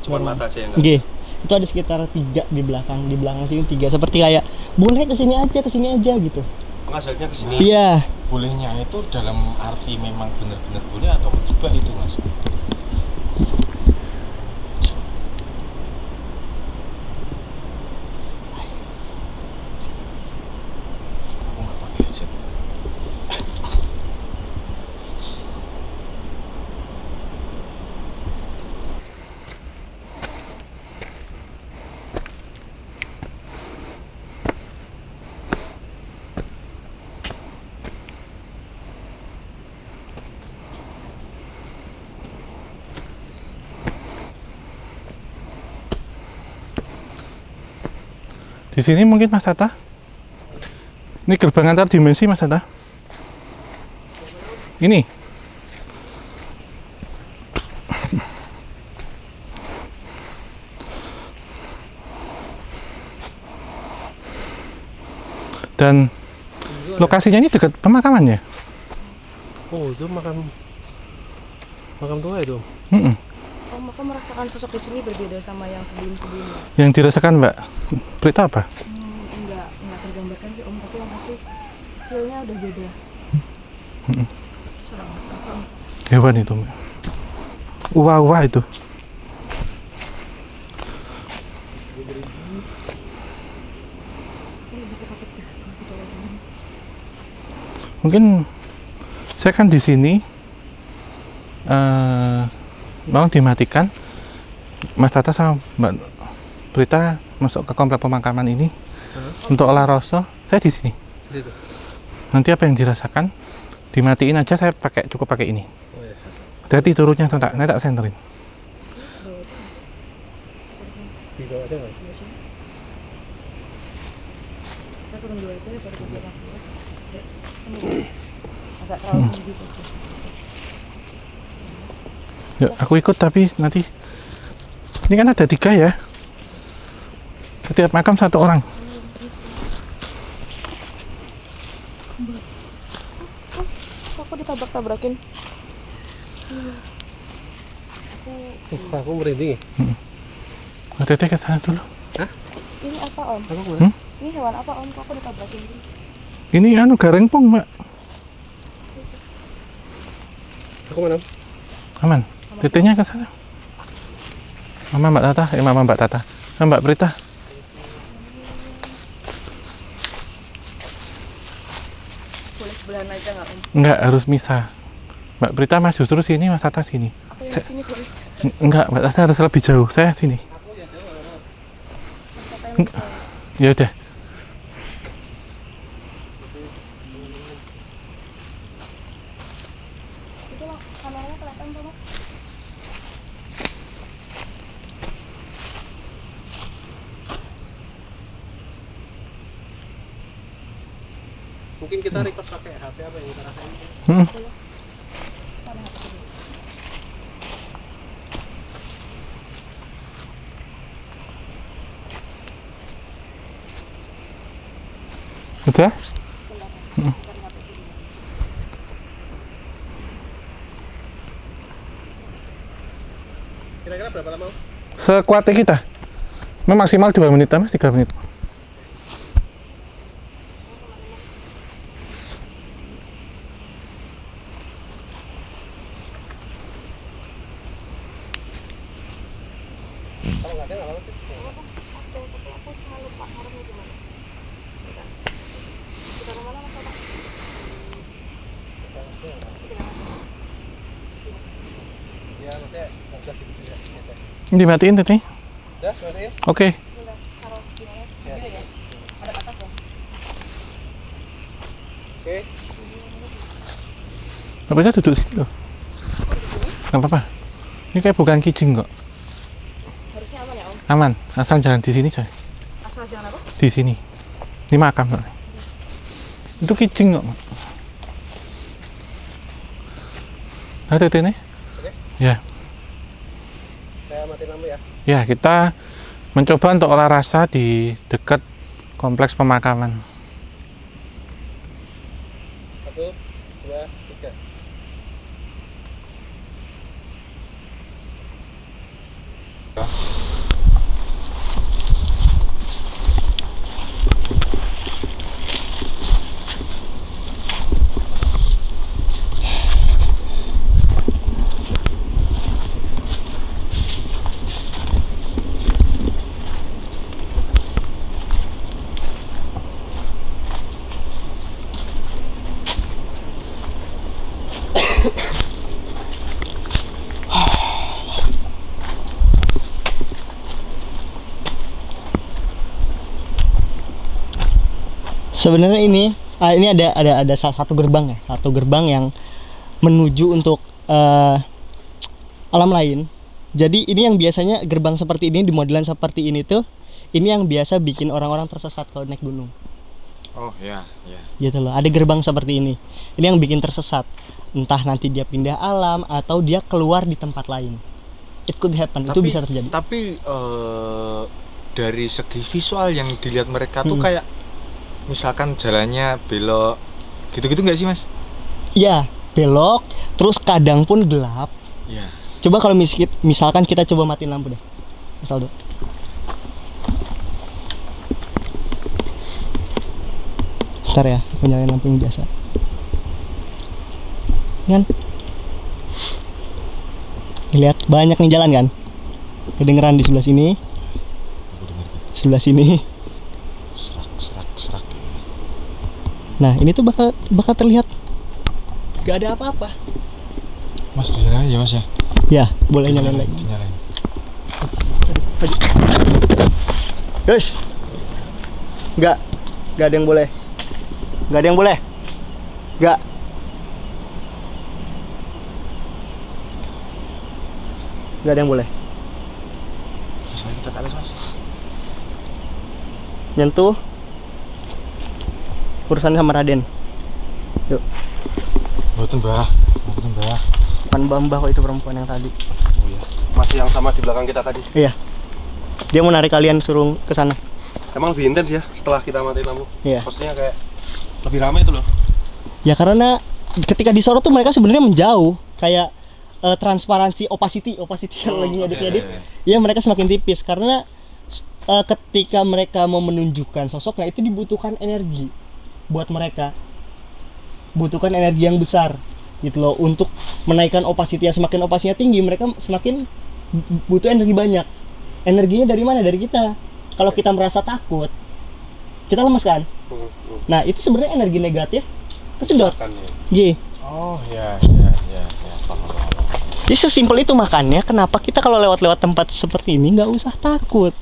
cuma mata aja yang nggak. Nggih. Itu ada sekitar 3 di belakang sini 3, seperti kayak boleh kesini aja gitu. Ngajaknya ke sini. Iya. Bolehnya itu dalam arti memang benar-benar boleh atau tiba itu Mas? Aku nggak pakai headset. Di sini mungkin Mas Tata. Ini gerbang antar dimensi Mas Tata. Ini. Dan lokasinya ini dekat pemakamannya. Oh, itu makam tua itu. Om, aku merasakan sosok di sini berbeda sama yang sebelum-sebelumnya. Yang dirasakan Mbak Prita apa? Enggak tergambarkan sih Om, tapi yang pasti feel-nya udah beda. Hewan itu Mbak. Wah itu. Mungkin saya kan di sini mau dimatikan. Mas Tata sama Mbak Prita masuk ke komplek pemakaman ini untuk olah rasa. Saya di sini. Nanti apa yang dirasakan dimatiin aja, saya cukup pakai ini. Hati turunnya tuh tak senterin. Di bawah ada nggak? Kita turun dulu aja baru ke belakang. Agak terlalu tinggi gitu. Ya, aku ikut, tapi nanti ini kan ada 3 ya. Setiap makam 1 orang. Aku aku ditabrak-tabrakin. Aku merinding. Teteh ke sana dulu. Ini apa om? Ini hewan apa om? Kok aku ditabrakin? Ini anu garengpong, Mbak. Aku mana? Aman. Tetehnya ke sana. Mama Mbak Tata, Mama Mbak Tata. Mbak Prita. Boleh sebelahan aja nggak om? Enggak, harus misah. Mbak Prita Mas justru sini, Mas Tata sini. Aku yang di sini boleh. Enggak, Mbak Tata harus lebih jauh. Saya sini. Ya udah. Itu loh, kameranya kelihatan tuh mas. Mungkin kita record pakai HP apa yang kita rasain? Udah? Kira-kira berapa lama? Sekuatnya kita. Maksimal 2 menit, Mas, 3 menit. Kalau nggak ada nggak apa-apa sih. Ya, maksudnya nggak usah gitu ya. Dimatiin tadi. Udah, berarti ya? Oke. Oke. Nggak bisa duduk sini loh. Nggak apa-apa. Ini kayak bukan kijing kok. Harusnya aman ya om? Aman. Asal jangan di sini, coy. Asal jangan apa? Di sini. Ini makam kok. Itu kijing kok. Ada ini? Oke. Ya. Saya matiin lampu ya. Ya, kita mencoba untuk olah rasa di dekat kompleks pemakaman. 1, 2, 3. Sebenarnya ini ada satu gerbang ya, satu gerbang yang menuju untuk alam lain. Jadi ini yang biasanya gerbang seperti ini di modelan seperti ini tuh, ini yang biasa bikin orang-orang tersesat kalau naik gunung. Oh ya, ya. Gitu loh. Ada gerbang seperti ini. Ini yang bikin tersesat. Entah nanti dia pindah alam atau dia keluar di tempat lain. It could happen. Itu bisa terjadi. Tapi dari segi visual yang dilihat mereka tuh kayak misalkan jalannya belok gitu-gitu nggak sih mas? Iya, belok. Terus kadang pun gelap. Iya. Coba kalau misalkan kita coba matiin lampu deh. Misal dulu. Bentar ya, aku nyalain lampu yang biasa. Kan? Lihat banyak nih jalan kan? Kedengeran di sebelah sini. Sebelah sini. Serak. Nah, ini tuh bakal terlihat gak ada apa-apa. Mas dinyalain ya mas ya? Ya, boleh nyalain lagi. Dinyalain. Guys. Gak ada yang boleh. Gak ada yang boleh. Gak ada yang boleh. Mas kita ke atas mas. Nyentuh urusan sama Raden. Yuk. Mboten mbah. Bukan mbah kok itu perempuan yang tadi. Oh iya. Masih yang sama di belakang kita tadi. Iya. Dia mau narik kalian suruh ke sana. Emang lebih intens ya setelah kita matiin lampu. Iya. Maksudnya kayak lebih ramai itu loh. Ya karena ketika disorot tuh mereka sebenarnya menjauh, kayak transparansi opacity kalau lagi ngedit-ngedit. Ya mereka semakin tipis karena ketika mereka mau menunjukkan sosoknya itu dibutuhkan energi buat mereka. Butuhkan energi yang besar gitu loh untuk menaikkan opacity. Semakin opacity tinggi mereka semakin butuh energi banyak. Energinya dari mana? Dari kita. Kalau kita merasa takut, kita lemas kan? Nah, itu sebenarnya energi negatif kesedot. G. Oh ya, paham. Jadi sesimpel itu makanya kenapa kita kalau lewat-lewat tempat seperti ini nggak usah takut.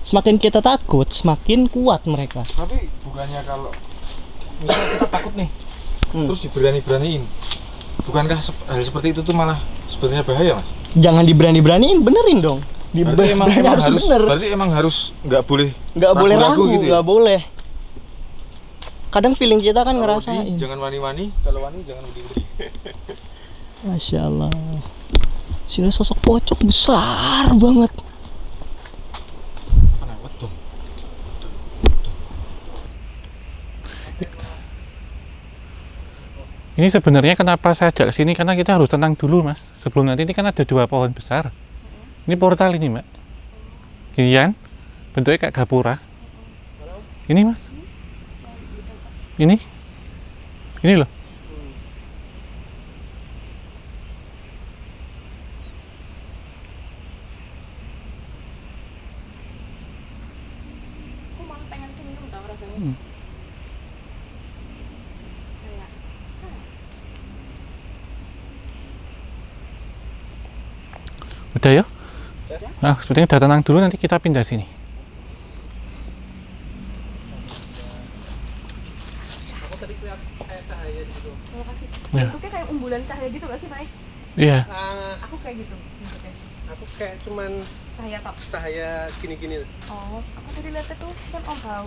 Semakin kita takut, semakin kuat mereka. Tapi bukannya kalau misalnya kita takut nih, terus diberani-beraniin, bukankah hal seperti itu tuh malah sebetulnya bahaya, Mas? Jangan diberani-beraniin, benerin dong. Berarti emang harus bener. berarti emang harus nggak boleh ragu gitu ya? nggak boleh. Kadang feeling kita kan ngerasain. Jangan wani-wani, kalau wani jangan wedi-wedi. Masya Allah. Sini sosok pocong besar banget. Ini sebenarnya kenapa saya ajak ke sini karena kita harus tenang dulu, Mas. Sebelum nanti ini kan ada 2 pohon besar. Ini portal ini, Mbak. Ini kan bentuknya kayak gapura. Ini, Mas. Ini loh. Aku malah pengen senyum tau rasanya. Kayak Udah ya? Nah, sepertinya udah tenang dulu, nanti kita pindah sini. Aku tadi lihat kayak cahaya di situ. makasih. Ya. Bentuknya kayak umbulan cahaya gitu gak sih, Mai? Iya. Aku kayak gitu bentuknya. Aku kayak cuman Cahaya tok. cahaya gini-gini. Oh, aku tadi lihatnya tuh kan Om Hao.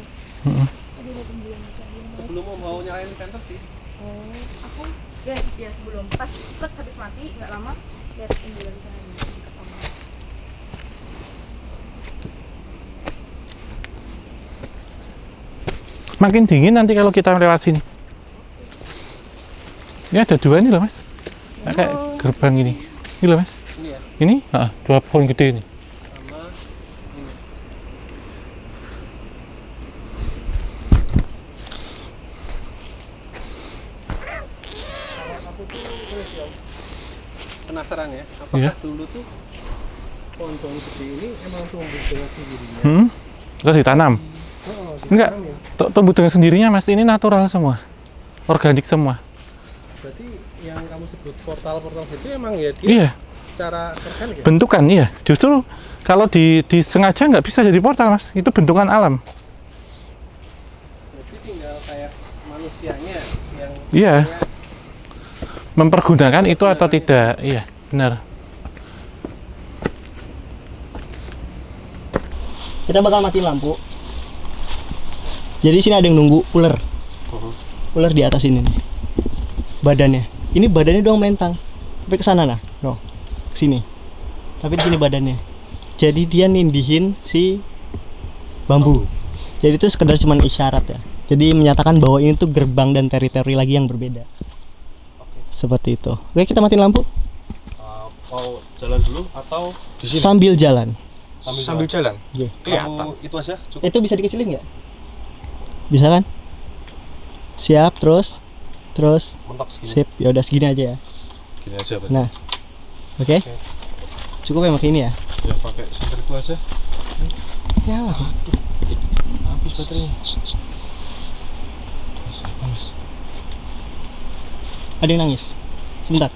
Mm-mm. Tadi lihat umbulan cahaya. Sebelum mau nyalain penter sih. Oh, aku ya sebelum pas habis mati nggak lama lihat umbulan cahaya di dekat Om Hao. Makin dingin nanti kalau kita lewat sini. Ini ada 2 nih loh, Mas. Nah, kayak gerbang ini. Ini loh, Mas. Ini ya. Ini 2 pohon gede ini. Sama ini. Kalau aku tuh ini sih, Om. Penasaran ya, apakah Iya. dulu tuh pohon-pohon gede ini emang tumbuh dengan sendirinya? Terus ditanam. Oh, Enggak. ditanam ya? Tumbuh dengan sendirinya, Mas. Ini natural semua. Organik semua. Berarti yang kamu sebut portal-portal itu emang ya dia Iya. secara organik ya? Bentukan, iya. Justru kalau disengaja nggak bisa jadi portal, Mas. Itu bentukan alam. Berarti tinggal kayak manusianya yang Iya. kayak Mempergunakan itu atau tidak. Iya, benar. Kita bakal matiin lampu. Jadi sini ada yang nunggu ular. Ular di atas ini nih. Badannya. Ini badannya doang melintang. Tapi ke sana nah. No. Ke sini. Tapi di sini badannya. Jadi dia nindihin si bambu. Jadi itu sekedar cuman isyarat ya. Jadi menyatakan bahwa ini tuh gerbang dan teritori lagi yang berbeda. Seperti itu. Oke, kita matiin lampu. Mau jalan dulu atau di sini? Sambil jalan. Sambil jalan. Iya. Kelihatan. Itu aja cukup. Itu bisa dikecilin nggak? Bisa kan? Siap, terus Mentok segini. sip. Ya udah segini aja ya. Gini aja berarti. Nah, oke. Cukup ya pakai ini ya. Ya pakai senter itu aja. Ya. Habis baterainya. Mas. Ada yang nangis. Sebentar.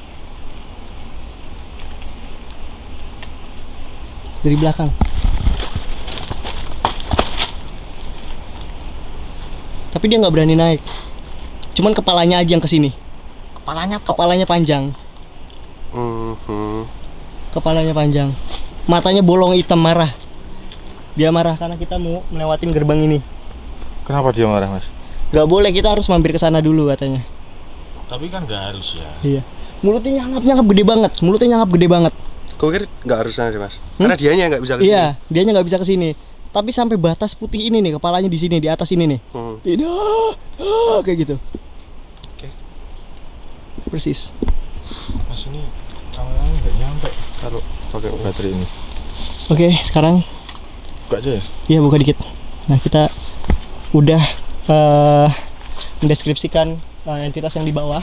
Dari belakang. Tapi dia nggak berani naik. Cuman kepalanya aja yang kesini. Kepalanya panjang. Kepalanya panjang. Matanya bolong hitam marah. Dia marah karena kita mau melewatin gerbang ini. Kenapa dia marah, Mas? Gak boleh, kita harus mampir ke sana dulu katanya. Tapi kan nggak harus ya. Iya. Mulutnya nyangap gede banget. Kau pikir nggak harus sana deh, Mas? Karena dianya nggak bisa ke sini. Iya, dianya nggak bisa ke sini. Tapi sampai batas putih ini nih, kepalanya di sini, di atas ini nih. Ini kayak gitu. Oke. persis. Mas ini kameranya nggak nyampe kalau pakai baterai ini. Oke, sekarang Buka aja ya? iya buka dikit. Nah, kita udah mendeskripsikan entitas yang di bawah.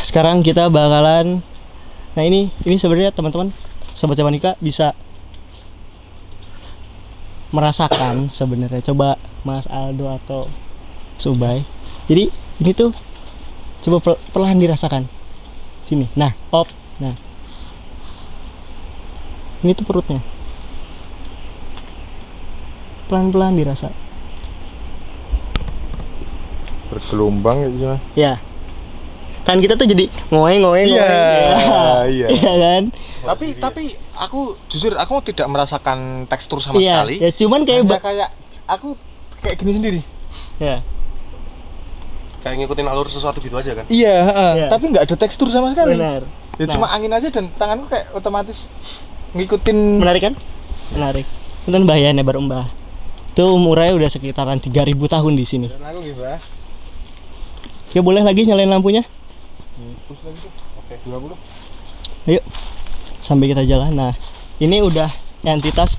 Sekarang kita bakalan, nah ini sebenarnya teman-teman sobat Jamanika bisa merasakan sebenarnya. Coba Mas Aldo atau Subay. Jadi ini tuh coba perlahan dirasakan. Sini. Nah, nah. Ini tuh perutnya. Pelan-pelan dirasa. Bergelombang ya. Ya. Kan kita tuh jadi ngoeng. Iya. Iya kan? Tapi aku jujur aku tidak merasakan tekstur sama sekali. Ya cuman kayak kayak aku kayak gini sendiri. Ya. Kayak ngikutin alur sesuatu gitu aja kan? Iya, Iya. tapi nggak ada tekstur sama sekali. Benar. Ya Nah. cuma angin aja dan tanganku kayak otomatis ngikutin. Menarik kan? Menarik. Nonton Mbah ya, nebar Mbah. Itu umurnya udah sekitaran 3000 tahun di sini. Dan aku gitu ya. Oke, boleh lagi nyalain lampunya? Terus lagi tuh. Oke, 20. Ayo. Sampai kita jalan. Nah, ini udah entitas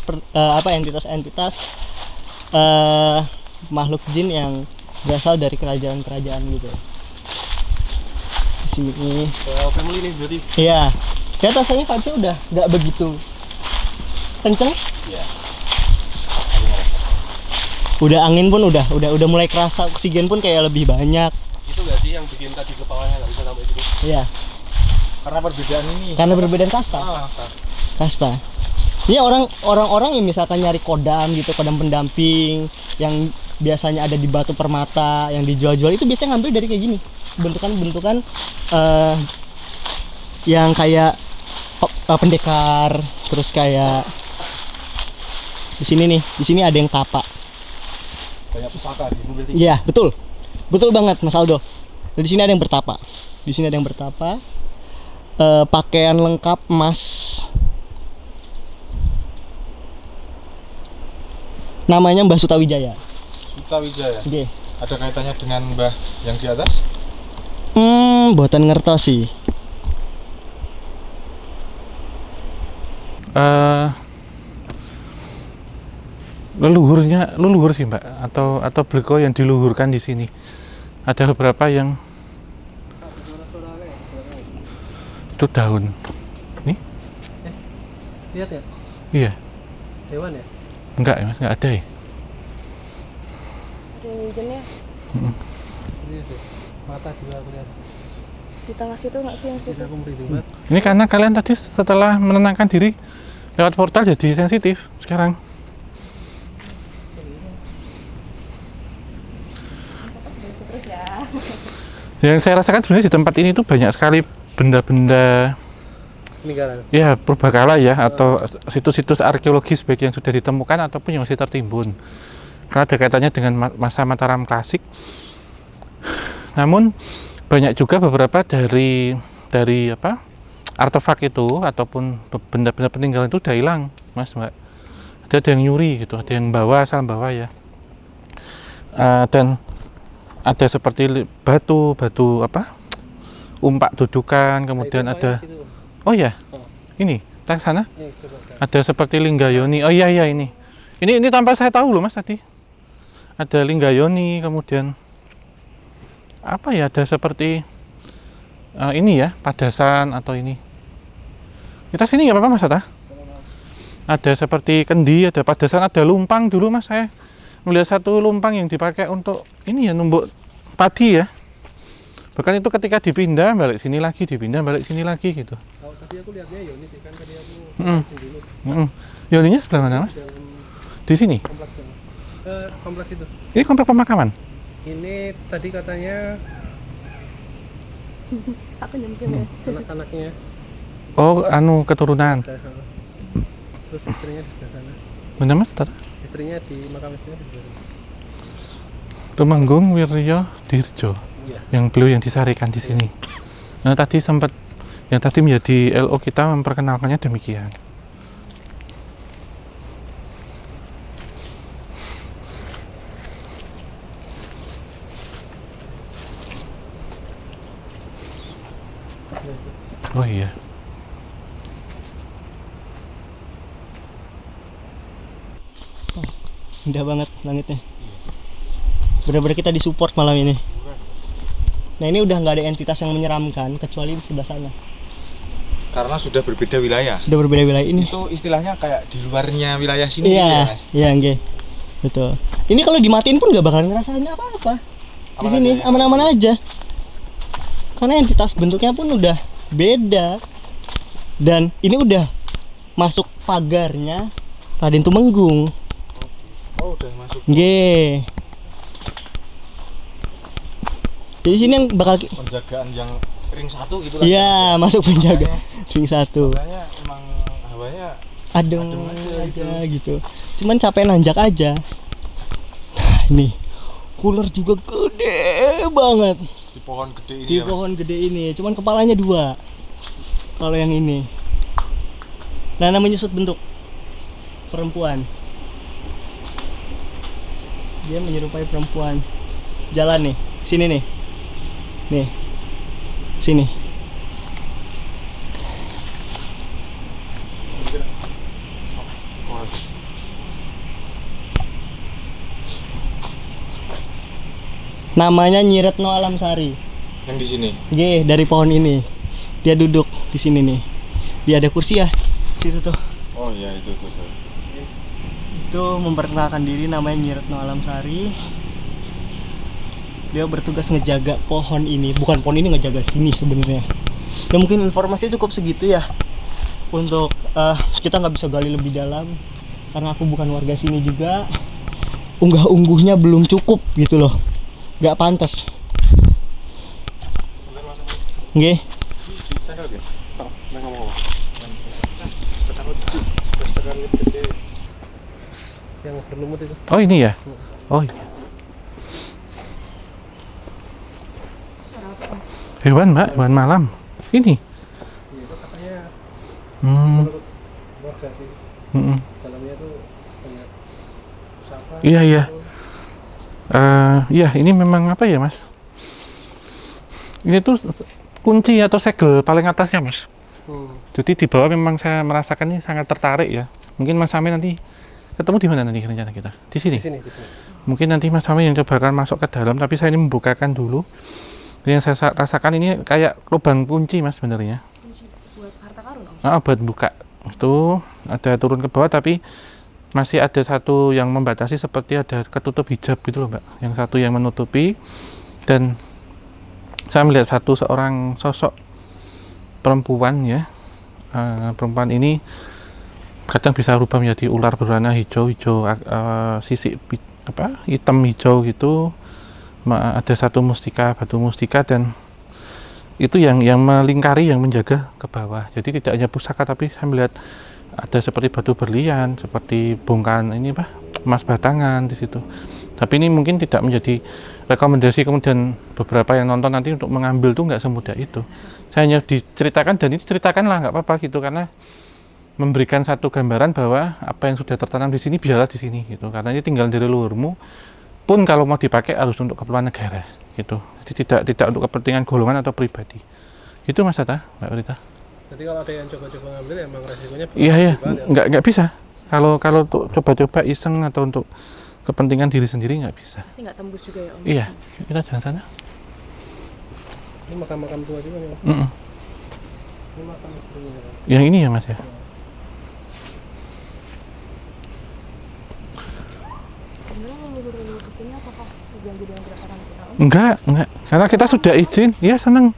makhluk jin yang berasal dari kerajaan-kerajaan gitu. Di sini. Family nih berarti. Iya. Ya rasanya vibes-nya udah nggak begitu kenceng. Iya. Udah angin pun udah mulai kerasa, oksigen pun kayak lebih banyak. Itu nggak sih yang bikin tadi kepalanya nggak bisa sampai sini? Iya. Karena perbedaan ini. Karena perbedaan kasta. Kasta. Ini orang-orang yang misalkan nyari kodam gitu, kodam pendamping yang biasanya ada di batu permata yang dijual-jual itu biasanya ngambil dari kayak gini. Bentukan-bentukan yang kayak pendekar, terus kayak di sini ada yang tapak. Kayak pusaka di sini berarti. Iya, betul banget Mas Aldo. Di sini ada yang bertapa. Pakaian lengkap emas. Namanya Mbah Sutawijaya. Sutawijaya. Oke. Ada kaitannya dengan Mbah yang di atas? Buatan ngertos sih. Leluhur sih Mbak, atau beliau yang diluhurkan di sini. Ada beberapa yang itu daun. Nih? Lihat ya? Iya. Hewan ya? Enggak ya Mas, enggak ada ya. Ada yang hijaunya Ini sih. Mata juga kelihatan. di tengah situ nggak sih yang situ? Aku merinding banget. Ini karena kalian tadi setelah menenangkan diri lewat portal jadi sensitif sekarang. Terus ya. Yang saya rasakan sebenarnya di tempat ini tuh banyak sekali benda-benda Peninggalan. ya purbakala ya, atau situs-situs arkeologis baik yang sudah ditemukan ataupun yang masih tertimbun. Karena ada kaitannya dengan masa Mataram klasik. Namun banyak juga beberapa dari artefak itu ataupun benda-benda peninggalan itu udah hilang, Mas, Mbak. Ada yang nyuri gitu, ada yang bawa, asal bawa ya. Dan ada seperti batu umpak dudukan, kemudian ada oh ya, ini tak sana ada seperti linggayoni. Oh iya ini tanpa saya tahu loh Mas tadi. Ada linggayoni, kemudian apa ya, ada seperti ini ya, padasan atau ini. Kita sini nggak apa-apa Mas Atta? Ada seperti kendi, ada padasan, ada lumpang dulu Mas. Saya melihat satu lumpang yang dipakai untuk ini ya, numbuk padi ya. Bahkan itu ketika dipindah balik sini lagi, dipindah balik sini lagi gitu. Oh, tadi aku lihatnya Yoni sih kan, tadi aku dulu. Yoninya sebelah mana Mas? Di sini? Kompleks itu. Ini komplek pemakaman? Ini tadi katanya Aku nyempil ya. anak-anaknya. Oh, keturunan. Terus istrinya di sebelah sana. Mana Mas? Tata? Istrinya di makam istrinya di sebelah sana. Tumenggung Wiryo Dirjo. Iya. Yang beliau yang disarikan di sini. Nah, tadi sempat yang tadi menjadi LO kita memperkenalkannya demikian. Oh iya. Indah banget langitnya. Benar-benar kita disupport malam ini. Nah ini udah nggak ada entitas yang menyeramkan kecuali di sebelah sana. Karena sudah berbeda wilayah. Udah berbeda wilayah ini. Itu istilahnya kayak di luarnya wilayah sini Iya, gitu ya, Mas? iya, nggih. Betul. Ini kalau dimatiin pun nggak bakalan ngerasain apa-apa. Di sini aman-aman aja. Karena entitas bentuknya pun udah beda. Dan ini udah masuk pagarnya Raden Tumenggung. Oh, udah masuk. Nggih. Jadi sini yang bakal Penjagaan yang ring 1 gitu lah. iya, masuk penjaga ring 1. Makanya emang hawanya Adem aja gitu. Cuman capek nanjak aja. Nah, ini cooler juga gede banget. di pohon gede ini Di ya, Mas? pohon gede ini, cuman kepalanya 2. Kalau yang ini. Nah, namanya menyusut bentuk perempuan. Dia menyerupai perempuan. Jalan nih, sini nih. Nih. Sini. Namanya Nyi Retno Alamsari. Yang di sini. Nggih, dari pohon ini. Dia duduk di sini nih. Dia ada kursi ya. Situ tuh. Oh iya, itu. Itu memperkenalkan diri, namanya Nyi Retno Alamsari. Dia bertugas ngejaga pohon ini. Bukan pohon ini, ngejaga sini sebenarnya. Ya mungkin informasinya cukup segitu ya. Untuk kita nggak bisa gali lebih dalam karena aku bukan warga sini juga. Unggah-ungguhnya belum cukup gitu loh. Nggak pantas. Nggih. Yang berlumut itu. Oh ini ya. Oh iya. Hewan mbak, hewan malam. Ini. Itu katanya Hmm. menurut warga sih. Dalamnya tuh banyak sampah. Iya iya. Iya ini memang apa ya mas? Ini tuh kunci atau segel paling atasnya mas. Jadi di bawah memang saya merasakan ini sangat tertarik ya. Mungkin Mas Sami nanti ketemu di mana nanti rencana kita? Di sini. Di sini. Mungkin nanti Mas Sami yang coba akan masuk ke dalam, tapi saya ini membukakan dulu. Yang saya rasakan ini kayak lubang kunci mas sebenarnya. Kunci buat harta karun om. Buat buka. Itu ada turun ke bawah tapi masih ada satu yang membatasi seperti ada ketutup hijab gitu loh mbak. Yang satu yang menutupi dan saya melihat seorang sosok perempuan ya. Perempuan ini kadang bisa berubah menjadi ular berwarna hijau sisik hitam hijau gitu. Ada satu mustika, batu mustika dan itu yang melingkari, yang menjaga ke bawah. Jadi tidak hanya pusaka tapi saya melihat ada seperti batu berlian, seperti bongkahan ini emas batangan di situ. Tapi ini mungkin tidak menjadi rekomendasi kemudian beberapa yang nonton nanti untuk mengambil tuh nggak semudah itu. Saya hanya diceritakan dan ini ceritakanlah nggak apa-apa gitu karena memberikan satu gambaran bahwa apa yang sudah tertanam di sini biarlah di sini gitu. Karena ini tinggal dari leluhurmu pun kalau mau dipakai harus untuk keperluan negara gitu. Jadi tidak untuk kepentingan golongan atau pribadi. Itu Mas Hatta, Mbak Rita. Jadi kalau ada yang coba-coba ngambil emang resikonya Iya, nggak bisa. Kalau untuk coba-coba iseng atau untuk kepentingan diri sendiri nggak bisa. Pasti nggak tembus juga ya om. Iya, kita jalan sana. Ini makam-makam tua juga nih. Ini makam istrinya. Yang ini ya Mas ya. Sebenarnya leluhur kesini apakah diganggu dengan gerakan kita om? Enggak. Karena kita sudah izin, ya seneng.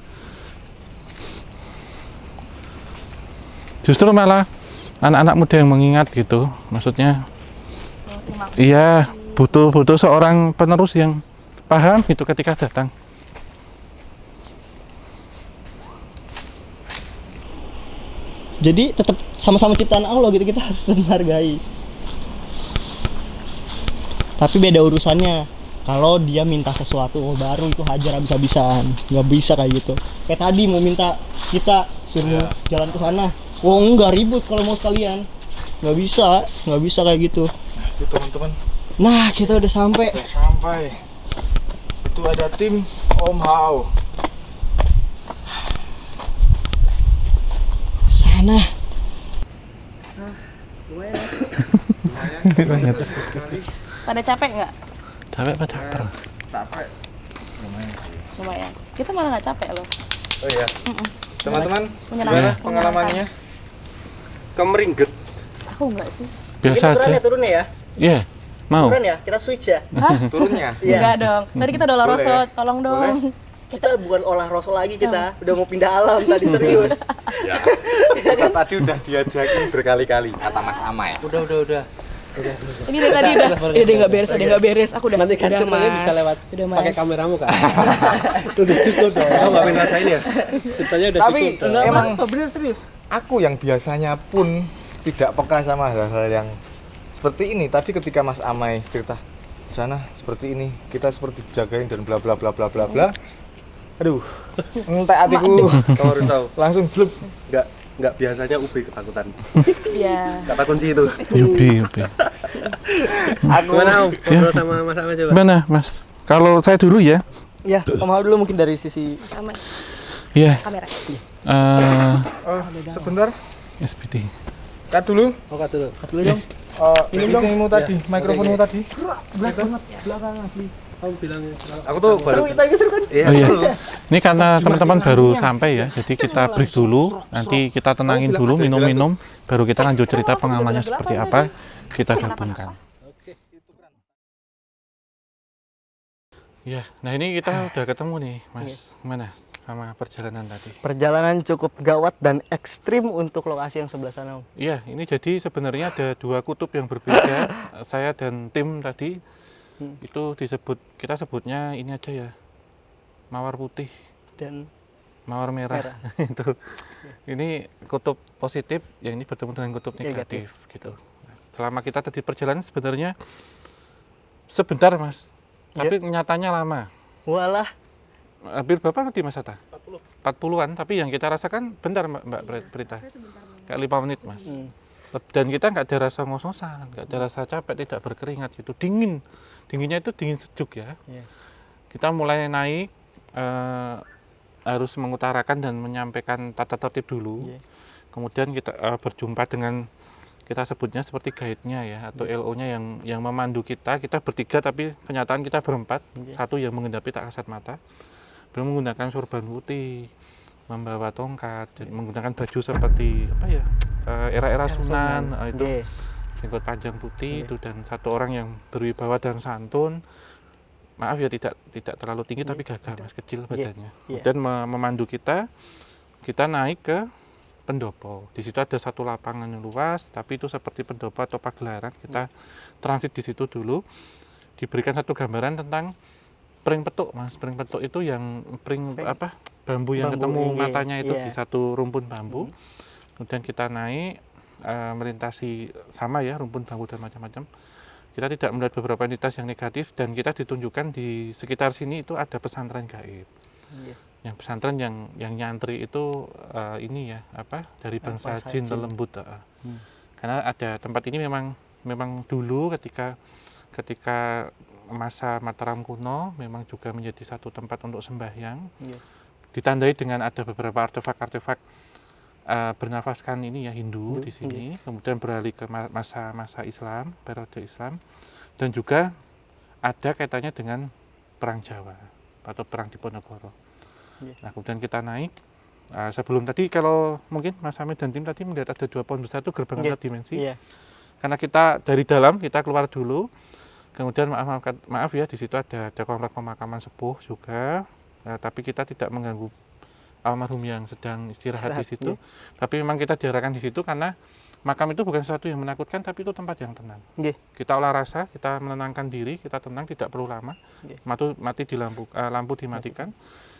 Justru malah anak-anak muda yang mengingat gitu, maksudnya. Iya, butuh seorang penerus yang paham itu ketika datang. Jadi tetap sama-sama ciptaan Allah gitu, kita harus menghargai. Tapi beda urusannya. Kalau dia minta sesuatu baru itu hajar habis-habisan, nggak bisa kayak gitu. Kayak tadi mau minta kita suruh jalan ke sana, enggak ribut kalau mau sekalian, nggak bisa kayak gitu. Itu teman-teman. Nah kita udah sampai. Itu ada tim Om Hao. Gimana? Pada capek nggak? Capek apa caper? Capek. Lumayan. Kita malah nggak capek loh. Oh iya. Teman-teman, Menyenangkan. gimana pengalamannya? Kemeringget. Aku nggak sih. Biasa aja. Turun ya? Iya, mau. Turun ya? Kita switch ya? Hah? Turunnya. Enggak dong. Tadi kita udah olah Boleh. rosot, tolong dong. Kita bukan olah rosol lagi kita. Udah mau pindah alam tadi serius. Ya. Kita tadi udah diajakin berkali-kali kata Mas Amai. Udah. Ini dari tadi udah. Ini dia nggak beres, ada nggak beres. Aku udah. Nanti kan udah, ceritanya Mas. bisa lewat Udah, Mas. pakai kameramu kan. Udah cukup dong. Kamu nggak pengen rasain ya? Ceritanya udah Tapi cukup dong. emang bener serius. aku yang biasanya pun tidak peka sama hal-hal yang seperti ini. Tadi ketika Mas Amai cerita di sana seperti ini, kita seperti dijagain dan bla bla bla bla bla bla. Aduh, entek hatiku. Kamu harus tahu. Langsung jelek. Nggak biasanya Ubi ketakutan. Iya. Kata kunci itu. Yubi. Aku Gimana Om? Ngobrol sama Mas Amai coba. Gimana, Mas? Kalau saya dulu ya. Ya, Om Hao dulu mungkin dari sisi Sama Iya. kamera. sebentar. SPT. Cut dulu. Oke dulu. dulu dong. Ini tadi, mikrofonmu tadi. Kamu bilang Aku tuh baru Kita ini seru kan? iya. Oh iya. Ini karena teman-teman baru sampai ya, jadi kita break dulu. Nanti kita tenangin dulu, minum-minum, baru kita lanjut cerita pengalamannya seperti apa. Kita gabungkan. Ya, nah ini kita udah ketemu nih, Mas. Gimana sama perjalanan tadi? Perjalanan cukup gawat dan ekstrim untuk lokasi yang sebelah sana, Om. Iya, ini jadi sebenarnya ada dua kutub yang berbeda. Saya dan tim tadi itu disebut, kita sebutnya ini aja ya, mawar putih Dan mawar merah. Itu ini kutub positif, yang ini bertemu dengan kutub negatif gitu. Selama kita tadi perjalanan sebenarnya sebentar Mas, tapi nyatanya lama. walah, Hampir berapa nanti Mas Hatta? 40-an, tapi yang kita rasakan bentar Mbak Prita, kayak 5 menit Mas. Dan kita nggak ada rasa ngos-ngosan, nggak ada rasa capek, tidak berkeringat gitu. Dinginnya itu dingin sejuk ya. Kita mulai naik, harus mengutarakan dan menyampaikan tata tertib dulu. Kemudian kita berjumpa dengan, kita sebutnya seperti guide-nya ya, atau LO-nya yang memandu kita. Kita bertiga tapi kenyataan kita berempat. Satu yang mengendapi tak kasat mata, belum menggunakan sorban putih, membawa tongkat, menggunakan baju seperti apa ya, era-era Sunan, itu jenggot panjang putih itu, dan satu orang yang berwibawa dan santun. Maaf ya, tidak terlalu tinggi tapi gagah Mas, kecil badannya. Dan memandu kita naik ke pendopo. Di situ ada satu lapangan yang luas, tapi itu seperti pendopo atau pagelaran. Kita transit di situ dulu, diberikan satu gambaran tentang pring petuk Mas. Pring petuk itu yang apa, bambu yang ketemu matanya itu di satu rumpun bambu. Kemudian kita naik, melintasi sama ya, rumpun bambu dan macam-macam. Kita tidak melihat beberapa entitas yang negatif, dan kita ditunjukkan di sekitar sini itu ada pesantren gaib. Yang pesantren yang nyantri itu ini ya, apa, dari bangsa jin lelembut. Karena ada tempat ini memang dulu ketika masa Mataram kuno memang juga menjadi satu tempat untuk sembahyang. Ditandai dengan ada beberapa artefak-artefak bernafaskan ini ya, Hindu di sini. Kemudian beralih ke masa Islam, periode Islam, dan juga ada kaitannya dengan perang Jawa atau perang Diponegoro. Nah, kemudian kita naik. Sebelum tadi, kalau mungkin Mas Amir dan tim tadi melihat ada 2 pohon besar itu gerbang antar dimensi. Karena kita dari dalam, kita keluar dulu. Kemudian maaf ya, di situ ada komplek pemakaman sepuh juga. Tapi kita tidak mengganggu almarhum yang sedang istirahat di situ. Tapi memang kita diarahkan di situ karena makam itu bukan sesuatu yang menakutkan, tapi itu tempat yang tenang. Kita olah rasa, kita menenangkan diri, kita tenang, tidak perlu lama. Mati di lampu dimatikan.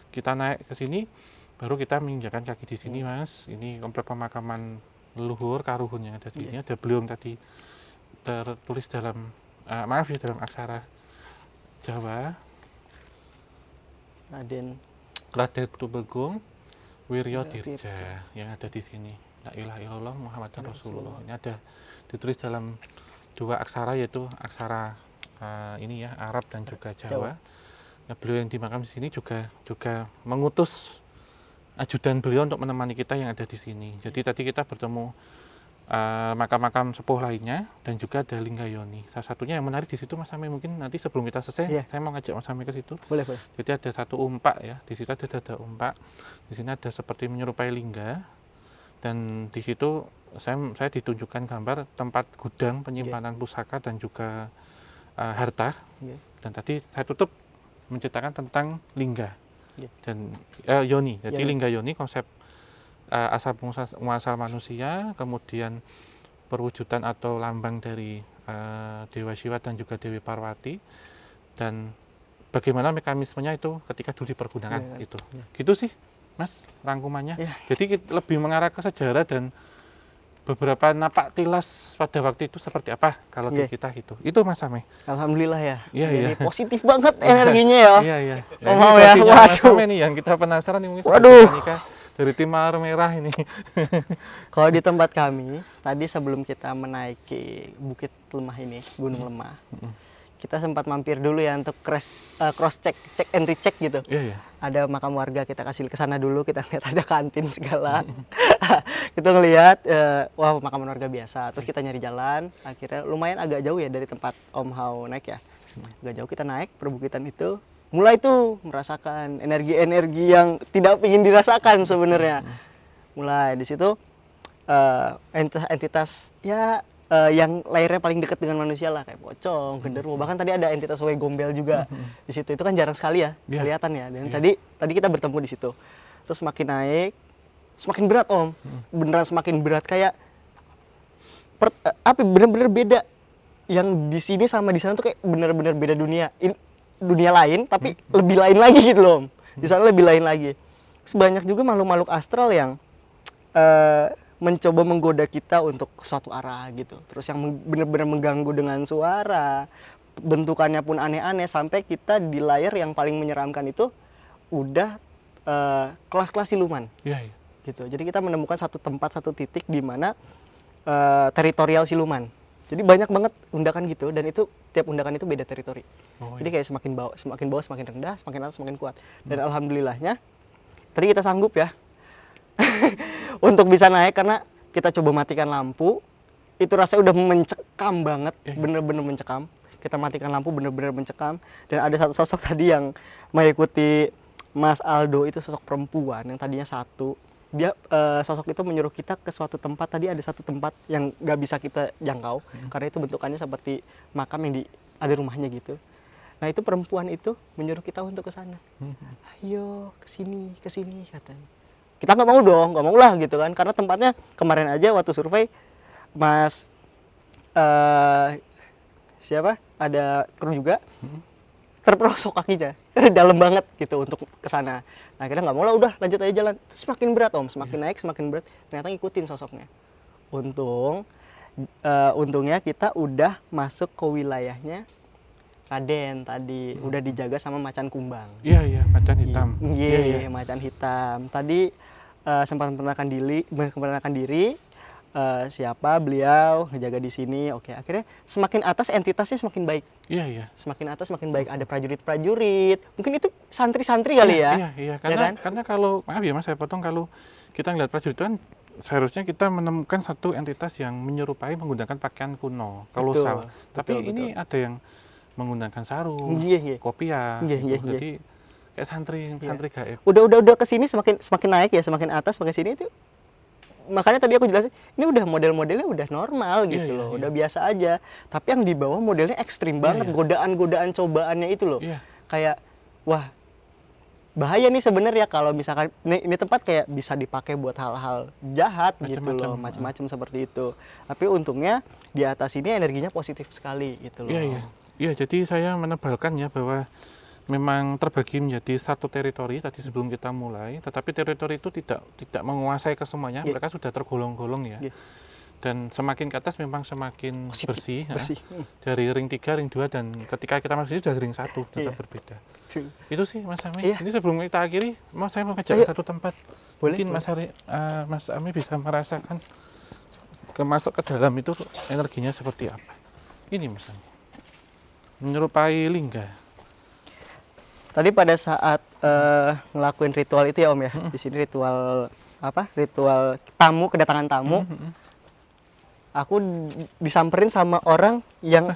Kita naik ke sini, baru kita menginjakan kaki di sini Mas. Ini komplek pemakaman leluhur Karuhun yang ada di sini. Ada beliau tadi tertulis dalam maaf ya, dalam aksara Jawa. Raden Tumenggung Wirya Dirja yang ada di sini. La ilaha illallah Muhammadur Rasulullah. Ini ada ditulis dalam 2 aksara, yaitu aksara ini ya, Arab dan juga Jawa. Nah, beliau yang dimakam di sini juga mengutus ajudan beliau untuk menemani kita yang ada di sini. Jadi tadi kita bertemu makam-makam sepuh lainnya dan juga ada lingga yoni. Salah satunya yang menarik di situ Mas Ame, mungkin nanti sebelum kita selesai saya mau ngajak Mas Ame ke situ. Boleh. Jadi ada satu umpak ya, di situ ada dada umpak. Di sini ada seperti menyerupai lingga dan di situ saya ditunjukkan gambar tempat gudang penyimpanan pusaka dan juga harta. Dan tadi saya tutup menceritakan tentang lingga dan yoni. Jadi lingga yoni konsep asal muasal manusia, kemudian perwujudan atau lambang dari Dewa Siwa dan juga Dewi Parwati, dan bagaimana mekanismenya itu ketika dulu dipergunakan gitu. Gitu sih Mas rangkumannya. Jadi lebih mengarah ke sejarah dan beberapa napak tilas pada waktu itu seperti apa kalau di kita gitu. Itu Mas Ame. Alhamdulillah ya. Iya. Positif banget energinya ya. Iya. Oh, ini ya. Mas Ame nih yang kita penasaran nih mungkin nikah dari tim Mawar Merah ini. Kalau di tempat kami, tadi sebelum kita menaiki Bukit Lemah ini, Gunung Lemah, kita sempat mampir dulu ya untuk cross check and recheck gitu. Iya. Ada makam warga, kita kasih ke sana dulu, kita lihat ada kantin segala. Kita ngelihat wah makam warga biasa. Terus kita nyari jalan, akhirnya lumayan agak jauh ya dari tempat Om Hao naik ya. Agak jauh kita naik perbukitan itu. Mulai tuh merasakan energi-energi yang tidak ingin dirasakan sebenarnya. Mulai di situ entitas ya yang lahirnya paling dekat dengan manusia lah, kayak pocong, genderuwo, bahkan tadi ada entitas wewe gombel juga di situ. Itu kan jarang sekali ya kelihatan ya. Dan tadi kita bertemu di situ. Terus semakin naik, semakin berat Om, beneran semakin berat, kayak bener-bener beda. Yang di sini sama di sana tuh kayak bener-bener beda dunia. Dunia lain tapi lebih lain lagi gitu loh. Di sana lebih lain lagi. Sebanyak juga makhluk-makhluk astral yang mencoba menggoda kita untuk suatu arah gitu. Terus yang benar-benar mengganggu dengan suara, bentukannya pun aneh-aneh, sampai kita di layar yang paling menyeramkan itu udah kelas-kelas siluman. Iya. Gitu. Jadi kita menemukan satu tempat, satu titik di mana teritorial siluman. Jadi banyak banget undakan gitu, dan itu tiap undakan itu beda teritori. Jadi kayak semakin bawah semakin rendah, semakin atas semakin kuat. Dan alhamdulillahnya tadi kita sanggup ya untuk bisa naik, karena kita coba matikan lampu. Itu rasanya udah mencekam banget, bener-bener mencekam. Kita matikan lampu, bener-bener mencekam. Dan ada satu sosok tadi yang mengikuti Mas Aldo, itu sosok perempuan yang tadinya satu. Dia sosok itu menyuruh kita ke suatu tempat. Tadi ada satu tempat yang nggak bisa kita jangkau karena itu bentukannya seperti makam yang ada rumahnya gitu. Nah itu perempuan itu menyuruh kita untuk ke sana. Ayo ke sini katanya. Kita nggak mau dong, nggak mau lah gitu kan, karena tempatnya kemarin aja waktu survei Mas siapa ada kru juga terperosok kakinya dalam banget gitu untuk ke sana. Nah, akhirnya nggak mau lah, udah lanjut aja jalan. Terus semakin berat Om, semakin naik semakin berat. Ternyata ngikutin sosoknya. Untungnya kita udah masuk ke wilayahnya Raden tadi, udah dijaga sama macan kumbang. Iya, macan hitam. Iya, macan hitam. Tadi sempat memperkenalkan diri. Siapa beliau, ngejaga di sini. Oke, akhirnya semakin atas entitasnya semakin baik. Iya. Semakin atas semakin baik. Ada prajurit-prajurit. Mungkin itu santri-santri kali ya. Iya. Karena kalau maaf ya Mas, saya potong, kalau kita ngeliat prajurit itu kan seharusnya kita menemukan satu entitas yang menyerupai menggunakan pakaian kuno, kolosal. Tapi ini ada yang menggunakan sarung, kopiah. Jadi kayak santri gaib. Udah kesini semakin naik ya, semakin atas semakin sini itu. Makanya tadi aku jelasin, ini udah model-modelnya udah normal gitu loh, udah biasa aja. Tapi yang di bawah modelnya ekstrim banget, godaan-godaan cobaannya itu loh. Kayak wah, bahaya nih sebenarnya kalau misalkan ini tempat kayak bisa dipakai buat hal-hal jahat gitu loh, macam-macam seperti itu. Tapi untungnya di atas ini energinya positif sekali gitu loh. Iya, jadi saya menebalkan ya bahwa memang terbagi menjadi satu teritori tadi sebelum kita mulai, tetapi teritori itu tidak menguasai kesemuanya, mereka sudah tergolong-golong ya. Dan semakin ke atas memang semakin bersih. Dari ring 3, ring 2, dan ketika kita masuk sudah ring 1 tetap berbeda. Itu sih Mas Ami. Ini sebelum kita akhiri, saya mau ngajak ke satu tempat. Mungkin Mas Ami bisa merasakan masuk ke dalam itu energinya seperti apa. Ini Mas Ami, menyerupai lingga. Tadi pada saat ngelakuin ritual itu ya Om ya, di sini ritual apa? Ritual tamu, kedatangan tamu. Aku disamperin sama orang yang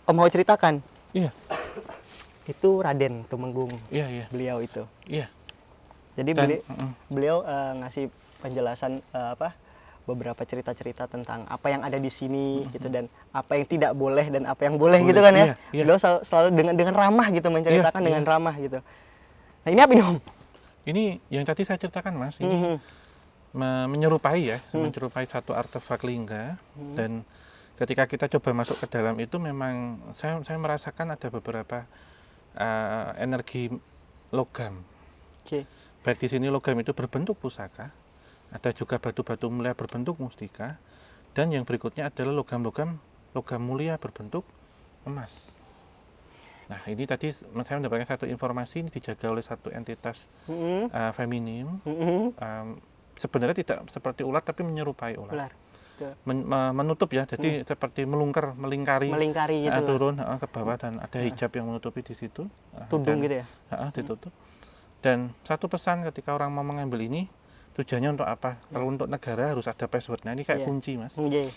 Om mau ceritakan. Iya. Itu Raden Tumenggung. Iya. Beliau itu. Iya. Jadi beliau ngasih penjelasan beberapa cerita-cerita tentang apa yang ada di sini gitu, dan apa yang tidak boleh dan apa yang boleh gitu kan ya. Iya. Beliau selalu dengan ramah gitu menceritakan dengan ramah gitu. Nah, ini apa nih Om? Ini yang tadi saya ceritakan Mas, ini menyerupai ya, menyerupai satu artefak lingga, dan ketika kita coba masuk ke dalam itu memang saya merasakan ada beberapa energi logam. Baik di sini logam itu berbentuk pusaka, ada juga batu-batu mulia berbentuk mustika, dan yang berikutnya adalah logam mulia berbentuk emas. Nah, ini tadi saya mendapatkan satu informasi, ini dijaga oleh satu entitas feminim. Sebenarnya tidak seperti ular tapi menyerupai ular. Menutup ya, jadi seperti melingkari gitu turun ke bawah, dan ada hijab yang menutupi di situ. Tudung gitu ya? Ditutup. Dan satu pesan ketika orang mau mengambil ini, tujuannya untuk apa? Kalau untuk negara harus ada passwordnya, ini kayak kunci Mas.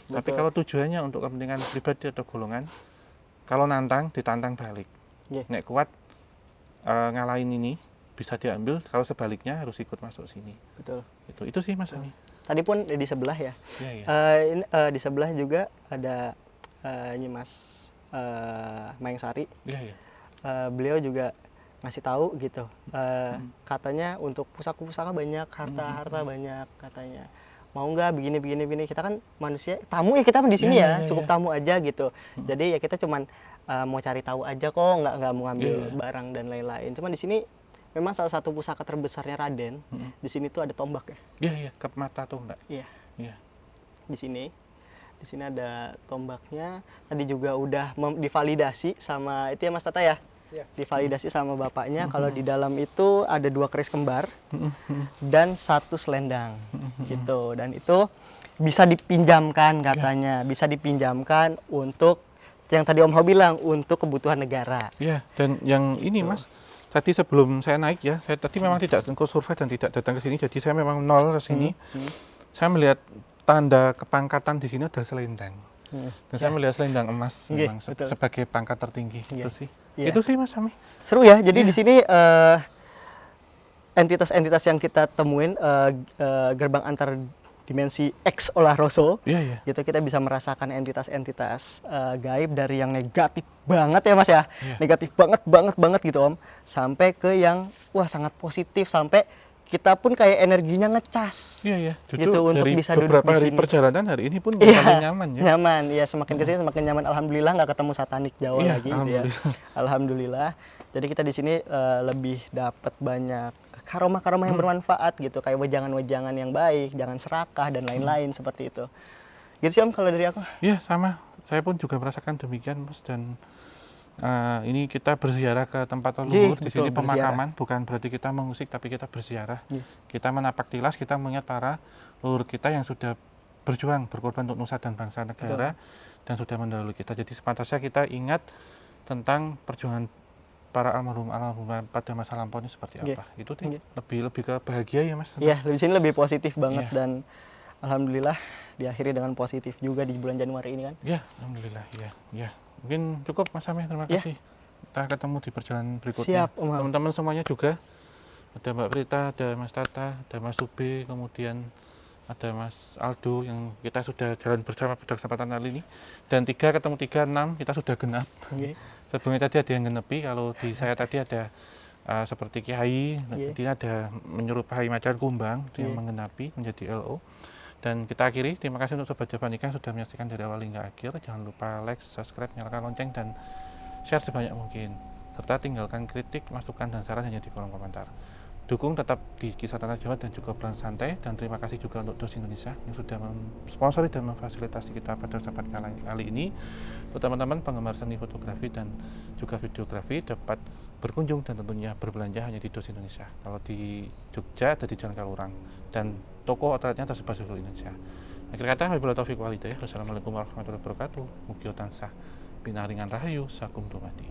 Tapi kalau tujuannya untuk kepentingan pribadi atau golongan, kalau ditantang balik. Nek kuat ngalahin ini, bisa diambil, kalau sebaliknya harus ikut masuk sini. Betul. Itu sih Mas Ami. Tadi pun di sebelah ya. Di sebelah juga ada Nyimas Maeng-Sari. Beliau juga ngasih tahu gitu, katanya untuk pusaka banyak, harta banyak katanya. Mau nggak begini. Kita kan manusia tamu ya, kita di sini cukup tamu aja gitu. Jadi ya kita cuman mau cari tahu aja kok, nggak mau ngambil barang dan lain-lain. Cuman di sini memang salah satu pusaka terbesarnya Raden. Di sini tuh ada tombak ya. Iya, kep mata tombak. Iya. Di sini ada tombaknya. Tadi juga udah divalidasi sama itu ya Mas Tata ya. Divalidasi sama bapaknya kalau di dalam itu ada 2 keris kembar dan 1 selendang gitu, dan itu bisa dipinjamkan katanya, bisa dipinjamkan untuk yang tadi Om Ho bilang untuk kebutuhan negara. Iya, dan yang ini Mas, tadi sebelum saya naik ya, saya tadi memang tidak ikut survei dan tidak datang ke sini, jadi saya memang nol ke sini. Saya melihat tanda kepangkatan di sini ada selendang. Dan saya melihat selendang emas memang sebagai pangkat tertinggi itu sih. Itu sih Mas Ami. Seru ya. Jadi di sini entitas-entitas yang kita temuin gerbang antar dimensi X Olahroso. Gitu kita bisa merasakan entitas-entitas gaib dari yang negatif banget ya Mas ya. Negatif banget gitu Om, sampai ke yang sangat positif, sampai kita pun kayak energinya ngecas. Gitu untuk bisa duduk di sini. Perjalanan hari ini pun semakin nyaman ya. Nyaman, ya semakin kesini semakin nyaman. Alhamdulillah nggak ketemu satanik Jawa lagi gitu ya. Alhamdulillah. Jadi kita di sini lebih dapat banyak karomah-karomah yang bermanfaat gitu, kayak wejangan-wejangan yang baik, jangan serakah dan lain-lain seperti itu. Gitu sih Om kalau dari aku. Iya sama. Saya pun juga merasakan demikian Mas, dan ini kita berziarah ke tempat leluhur. Di sini pemakaman, bukan berarti kita mengusik, tapi kita berziarah. Kita menapak tilas, kita mengingat para leluhur kita yang sudah berjuang, berkorban untuk nusa dan bangsa negara, dan sudah mendahului kita. Jadi sepantasnya kita ingat tentang perjuangan para almarhum pada masa lampau ini seperti apa. Itu lebih ke bahagia ya Mas. Iya, di sini lebih positif banget, dan alhamdulillah diakhiri dengan positif juga di bulan Januari ini kan. Iya, alhamdulillah. Iya. Mungkin cukup Mas Ami, terima kasih. Kita ketemu di perjalanan berikutnya. Siap, Om. Teman-teman semuanya juga. Ada Mbak Prita, ada Mas Tata, ada Mas Sube, kemudian ada Mas Aldo yang kita sudah jalan bersama pada kesempatan kali ini. Dan 3 ketemu 3, 6 kita sudah genap. Sebelumnya tadi ada yang genepi, kalau di saya tadi ada seperti Kiai, nanti ada menyerupai macan kumbang yang menggenapi menjadi LO. Dan kita akhiri, terima kasih untuk Sobat Jabanika yang sudah menyaksikan dari awal hingga akhir. Jangan lupa like, subscribe, nyalakan lonceng, dan share sebanyak mungkin. Serta tinggalkan kritik, masukan, dan saran hanya di kolom komentar. Dukung tetap di Kisah Tanah Jawa dan juga Obrolan Santai. Dan terima kasih juga untuk DOS Indonesia yang sudah mensponsori dan memfasilitasi kita pada kesempatan kali ini. Untuk teman-teman penggemar seni fotografi dan juga videografi dapat berkunjung dan tentunya berbelanja hanya di DOS Indonesia. Kalau di Jogja ada di Jalan Kalurang, dan toko outletnya tersebar di seluruh Indonesia. Akhir kata, wabillahi taufiq wal hidayah. Wassalamualaikum warahmatullahi wabarakatuh. Mugi tansah pinaringan rahayu sakum dumadi.